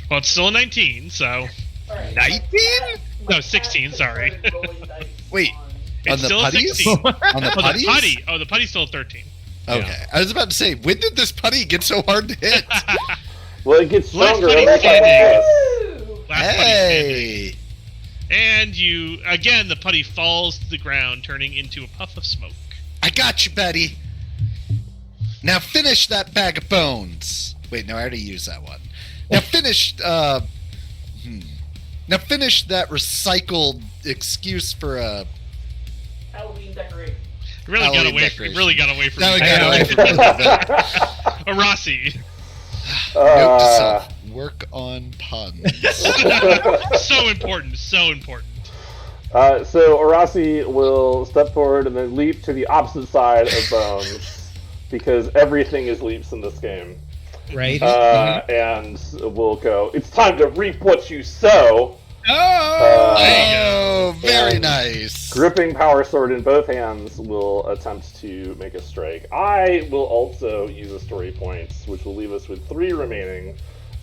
Well, it's still a 19, so Alright, 19? No, my 16, cat sorry. started rolling dice Wait. on- it's On the still a putties? 16. On the Oh, the putties? putty. Oh, the putty's still a 13. Okay, I was about to say, when did this putty get so hard to hit? Well, it gets Last stronger putty every time standing. it hits. Woo! Last putty standing. Hey, And you, again, the putty falls to the ground, turning into a puff of smoke. I got you, Betty. Now finish that bag of bones. Wait, no, I already used that one. Now finish. Now finish that recycled excuse for a. Halloween decoration. It really got Halloween away. It decoration. really got away from That me. got know. away from me a little bit. A Rossi. Note to self: work on puns. So important. So important. So Arasi will step forward and then leap to the opposite side of Bones, because everything is leaps in this game. Right? And we'll go, it's time to reap what you sow. Oh! Oh, very And nice. Gripping Power Sword in both hands, will attempt to make a strike. I will also use a story point, which will leave us with 3 remaining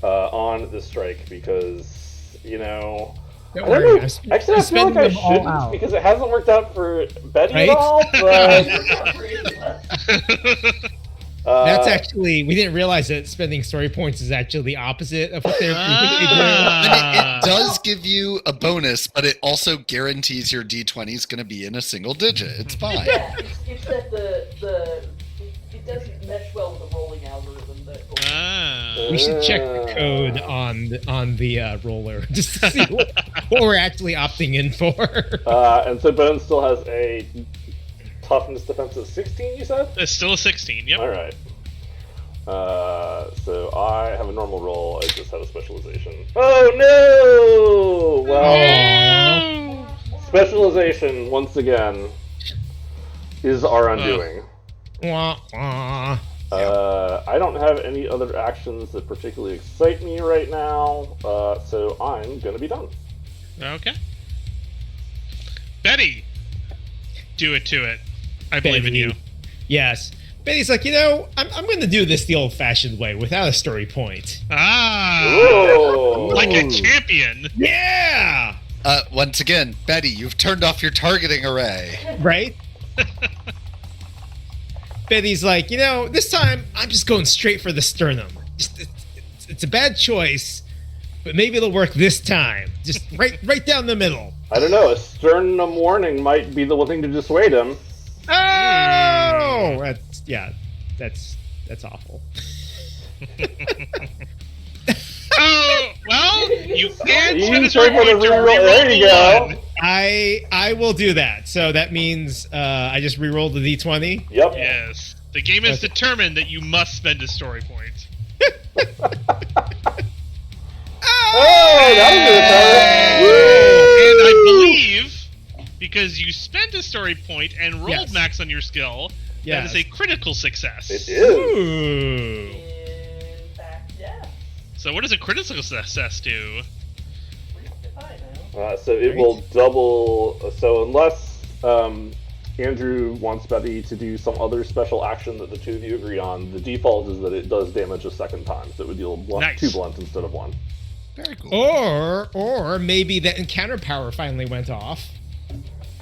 on the strike, because, you know... Don't I don't worry. know. Actually, I feel like I them all shouldn't, out. because it hasn't worked out for Betty Right? at all, but... That's actually, we didn't realize that spending story points is actually the opposite of what they're Ah. It does give you a bonus, but it also guarantees your D20 is going to be in a single digit. It's fine. Yeah, it's that it doesn't mesh well with the rolling algorithm that. Ah. We should check the code on the roller just to see what we're actually opting in for. And so Bone still has a toughness defense of 16, you said? It's still a 16, yep. Alright. So I have a normal roll, I just had a specialization. Oh no! Well, specialization, once again, is our undoing. Wah, wah. I don't have any other actions that particularly excite me right now, so I'm gonna be done. Okay. Betty, do it to it. I believe in Betty. you. Yes. Betty's like, I'm going to do this the old-fashioned way without a story point. Ah, Ooh. like a champion. Yeah! Once again, Betty, you've turned off your targeting array. Right? Betty's like, this time I'm just going straight for the sternum. It's a bad choice, but maybe it'll work this time. Just right down the middle. I don't know, a sternum warning might be the one thing to dissuade him. Oh! That's awful. Oh, well, you can You spend a try story for the point to reroll. reroll There you go. one. I will do that. So that means I just re-rolled the d20. Yep. Yes. The game is Okay. determined that you must spend a story point. Oh, that was And I believe, because you spent a story point and rolled Yes. max on your skill, Yes. that is a critical success. It is. Ooh. In fact, yeah. So what does a critical success do? If I know. So it will double. So unless Andrew wants Betty to do some other special action that the two of you agree on, the default is that it does damage a second time. So it would deal Nice. 2 blunts instead of 1. Very cool. Or maybe the encounter power finally went off.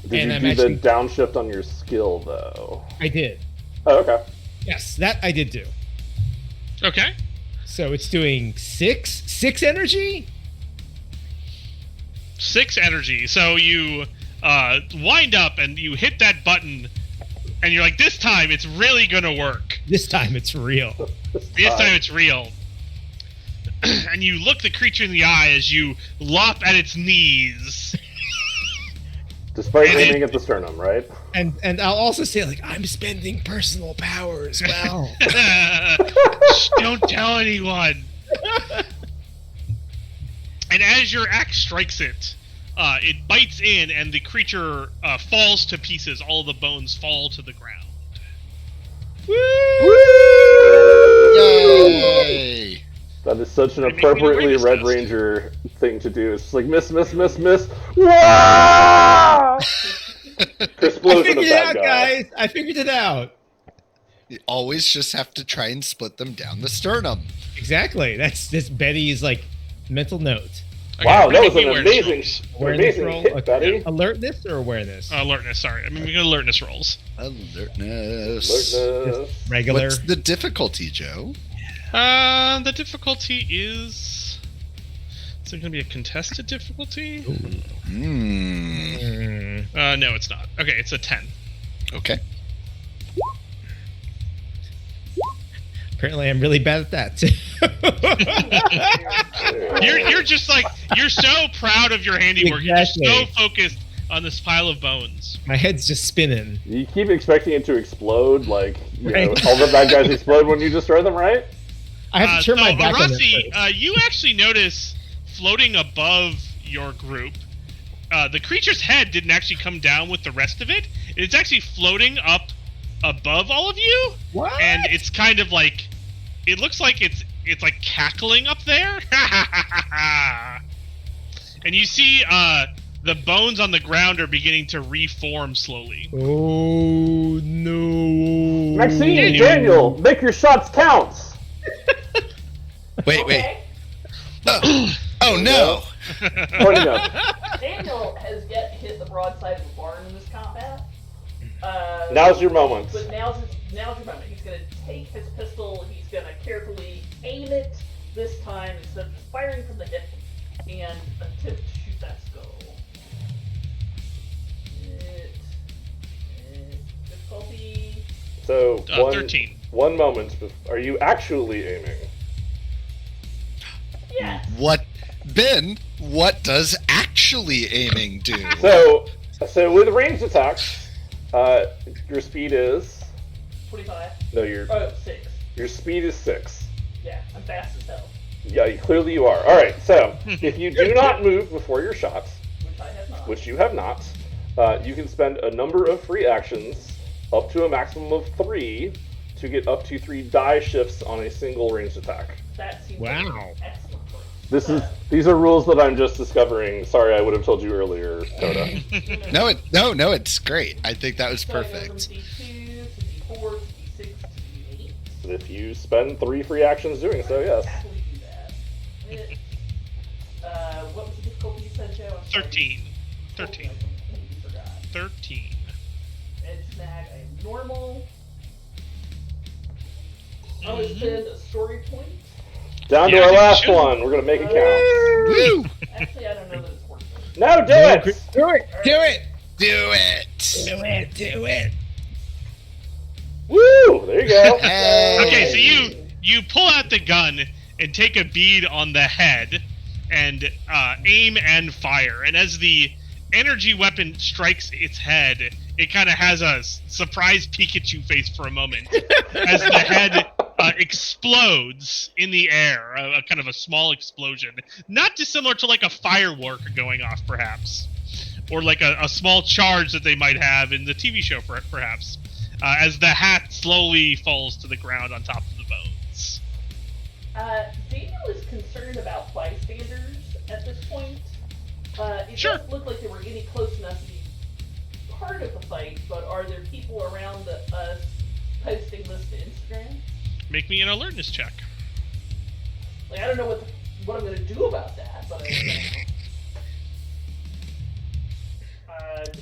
Did And you I'm do actually- the downshift on your skill though? I did. Oh, okay. Yes, that I did do. Okay. So it's doing six energy? 6 energy. So you wind up and you hit that button, and you're like, this time it's really gonna work. This time it's real. This time it's real. And you look the creature in the eye as you lop at its knees. Despite And aiming at the sternum, right? And I'll also say, like, I'm spending personal power as well. Shh, don't tell anyone. And as your axe strikes it, it bites in, and the creature falls to pieces. All the bones fall to the ground. Yay! That is such an Make me an appropriately awareness Red test. Ranger thing to do. It's just like miss. Wah! I Explosion figured of it that out, guy. guys. I figured it out. You always just have to try and split them down the sternum. Exactly. That's Betty's, like, mental note. Okay, Wow, that was make me an awareness amazing, rolls. Awareness amazing roll? hit, Okay. Betty. Alertness or awareness? Alertness, sorry. I mean, we got alertness rolls. Alertness. Alertness. Regular. What's the difficulty, Joe? The difficulty is... Is it going to be a contested difficulty? Hmm. No, it's not. Okay, it's a 10. Okay. Apparently, I'm really bad at that, too. You're just like, you're so proud of your handiwork. You're just so Exactly. focused on this pile of bones. My head's just spinning. You keep expecting it to explode, like, Right. all the bad guys explode when you destroy them, right? I have to turn my back on it Arasi, first. you actually notice floating above your group, the creature's head didn't actually come down with the rest of it. It's actually floating up above all of you, What? and it's kind of like, it looks like it's like cackling up there. And you see the bones on the ground are beginning to reform slowly. Oh, no. Maxine, Yeah, you- Daniel, make your shots count! Wait. Okay. Oh no! Pointing up. Daniel has yet to hit the broadside of the barn in this combat. Now's your moment. But now's now's your moment. He's going to take his pistol. He's going to carefully aim it this time instead of just firing from the hip and attempt to shoot that skull. Difficulty. So 13. One moment. Are you actually aiming? Yes. What, Ben? What does actually aiming do? So with ranged attacks, your speed is 25. no, 6. your speed is 6. Yeah, I'm fast as hell. Yeah, clearly you are. All right. So if you do not move before your shot, Which I have not. which you have not, you can spend a number of free actions, up to a maximum of 3, to get up to 3 die shifts on a single ranged attack. That seems Wow. like an excellent choice. These are rules that I'm just discovering. Sorry, I would have told you earlier, Coda. No, it's great. I think that was So it goes perfect. from D2 to D4 to D6 to D8. If you spend 3 free actions doing so, yes. Happily do that. What was the difficulty you said, Joe? I'm sorry. 13. Oh, 13. I completely forgot. 13. Edge mag, I am normal. I would spend a story point. Down to Yeah, I our think you last should. one. We're going to make it count. Woo! Actually, I don't know that it's worth it. No, do it! Do it! Do it! Do it! Do it! Do it! Woo! There you go. Hey. Okay, so you pull out the gun and take a bead on the head and aim and fire. And as the energy weapon strikes its head, it kind of has a surprised Pikachu face for a moment as the head explodes in the air, a kind of a small explosion. Not dissimilar to like a firework going off, perhaps. Or like a small charge that they might have in the TV show, perhaps. As the hat slowly falls to the ground on top of the bones. Daniel is concerned about bystanders at this point. It Sure. doesn't look like they were any close enough to be part of the fight, but are there people around us posting this to Instagram? Make me an alertness check. Like, I don't know what I'm going to do about that, but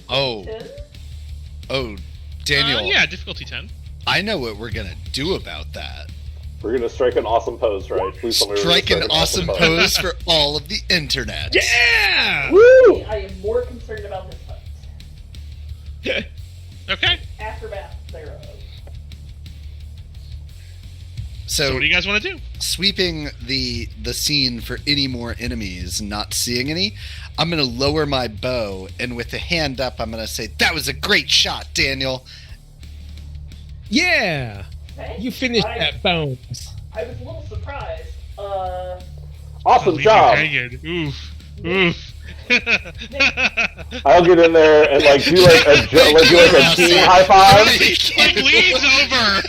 Oh. 10? Oh, Daniel, Yeah, difficulty 10. I know what we're gonna do about that. We're going to strike an awesome pose, right? Please tell me we're gonna Strike an awesome pose for all of the internet. Yeah! Woo! I am more concerned about this fight. Okay. Aftermath thereof. So what do you guys want to do? Sweeping the scene for any more enemies, not seeing any, I'm gonna lower my bow, and with the hand up, I'm gonna say, "That was a great shot, Daniel." Yeah! Okay? You finished that, Bones. I was a little surprised. Awesome Leave job. you hanging. Oof. Oof. I'll get in there and like do like a team high five. Like leans over.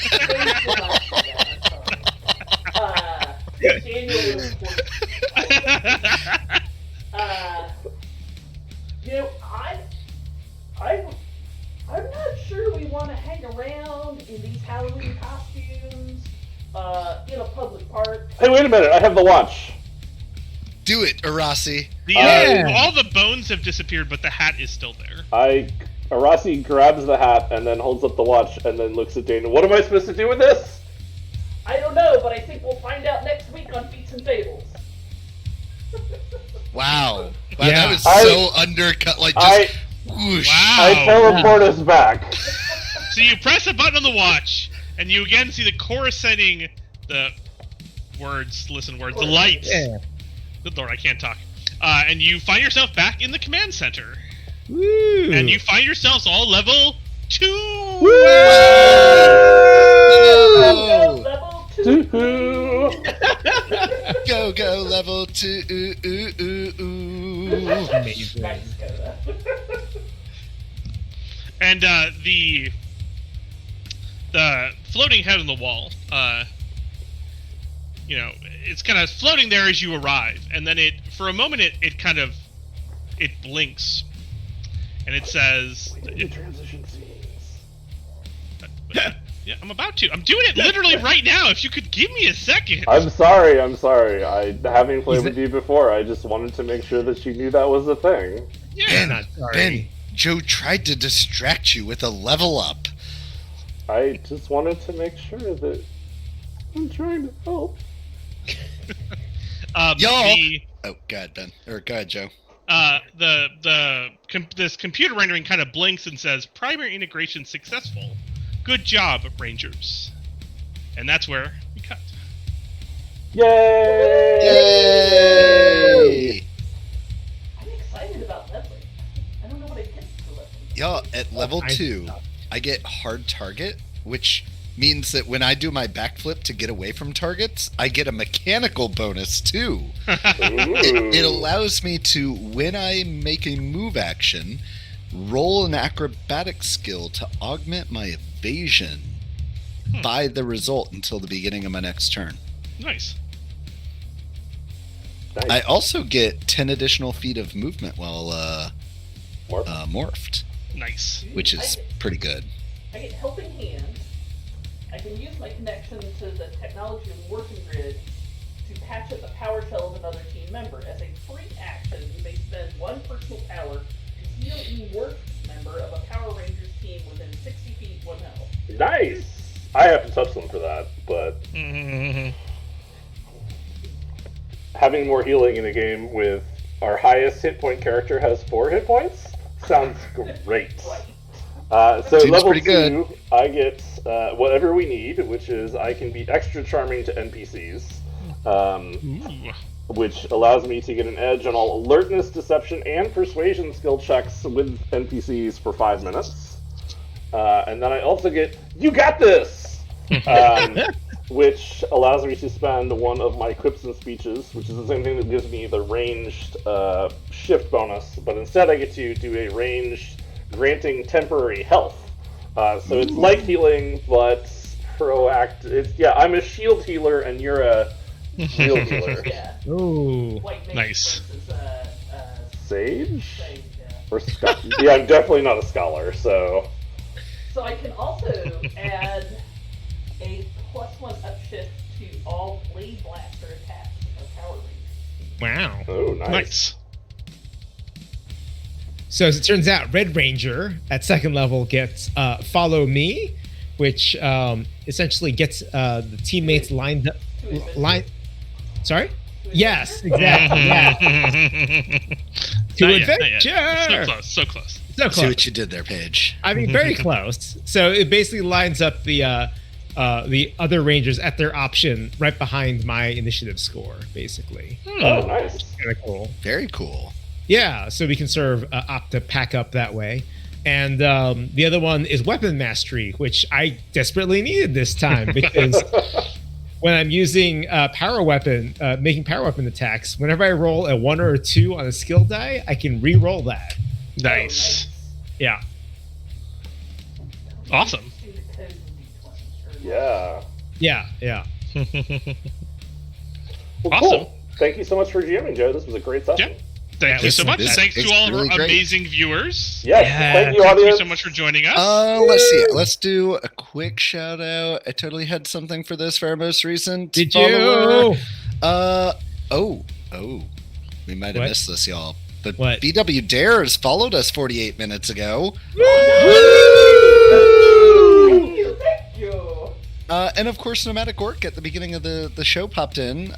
Daniel was you know, I'm not sure we want to hang around in these Halloween costumes in a public park. Hey, wait a minute. I have the watch. Do it, Arasi. All the bones have disappeared, but the hat is still there. Arasi grabs the hat and then holds up the watch and then looks at Daniel. What am I supposed to do with this? I don't know, but I think we'll find out next week on Feats and Fables. Wow, Yeah. that was so undercut. Like just whoosh. Wow. I teleport us back. So you press a button on the watch, and you again see the coruscating, the words, the lights. Yeah. Good lord, I can't talk. And you find yourself back in the command center. Woo! And you find yourselves all level 2! Whoa. Level 2. Go level 2. Amazing. Nice, Coda. And the floating head on the wall, it's kind of floating there as you arrive, and then for a moment it blinks, and it says, Transition scenes. yeah, I'm about to. I'm doing it literally right now. If you could give me a second. I'm sorry. Having played with you before, I just wanted to make sure that you knew that was a thing. Yeah. Not sorry. Ben, Joe tried to distract you with a level up. I just wanted to make sure that I'm trying to help. Y'all. The, Oh, go ahead, Ben. Or go ahead, Joe. this computer rendering kind of blinks and says, "Primary integration successful. Good job, Rangers." And that's where we cut. Yay! Yay! I'm excited about Leslie. I don't know what I get for Leslie. Y'all, at level 2, I get hard target, which means that when I do my backflip to get away from targets, I get a mechanical bonus too. It allows me to, when I make a move action, roll an acrobatic skill to augment my evasion by the result until the beginning of my next turn. Nice. I also get 10 additional feet of movement while morphed, Nice. which is pretty good. I get helping hand. I can use my connection to the technology of working grid to patch up the power shell of another team member. As a free action, you may spend 1 personal power to heal any work member of a Power Rangers team within 60 feet 1 health. Nice! I have to touch them for that, but having more healing in a game with our highest hit point character has 4 hit points sounds great. So Seems level pretty 2, good. I get whatever we need, which is I can be extra charming to NPCs, which allows me to get an edge on all alertness, deception, and persuasion skill checks with NPCs for 5 minutes. And then I also get "You got this," which allows me to spend one of my quips and speeches, which is the same thing that gives me the ranged shift bonus, but instead I get to do a ranged granting temporary health. So it's like healing, but proactive. I'm a shield healer, and you're a real healer. Yeah. Ooh. White mage Nice. versus Sage? Sage, yeah. Or yeah, I'm definitely not a scholar, so... So I can also add a +1 upshift to all blade blaster attacks of Power Rangers. Wow. Oh, nice. Nice. So as it turns out, Red Ranger at 2nd level gets Follow Me, which essentially gets the teammates lined up. Sorry? Yes, exactly. Yeah. To Not yet, not adventure. yet. So close. So See close. what you did there, Paige. I mean, very close. So it basically lines up the other Rangers at their option right behind my initiative score, basically. Oh, nice. Kind of cool. Very cool. Yeah, so we can sort of opt to pack up that way. And the other one is Weapon Mastery, which I desperately needed this time because when I'm using power weapon, making power weapon attacks, whenever I roll a 1 or a 2 on a skill die, I can re-roll that. Nice. Yeah. Awesome. Yeah. Yeah, yeah. Well, Awesome. cool. Thank you so much for GMing, Joe. This was a great session. Yeah. Thank you so listen, much. this Thanks is to all of really our great. amazing viewers. Yes, Yeah. thank you, Thank audience. you so much for joining us. Let's see. Let's do a quick shout out. I totally had something for this for our most recent Did follower. you? Oh. We might have What? missed this, y'all. But What? BW Dares followed us 48 minutes ago. Thank you. And of course, Nomadic Orc at the beginning of the show popped in.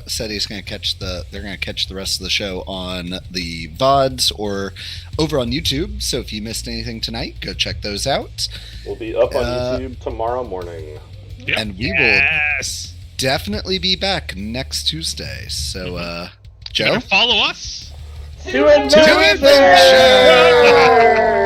Said he's going to catch they're going to catch the rest of the show on the VODs or over on YouTube. So if you missed anything tonight, go check those out. We'll be up on YouTube tomorrow morning. Yep. And we will Yes. definitely be back next Tuesday. So, Joe? Better follow us. To adventure! adventure!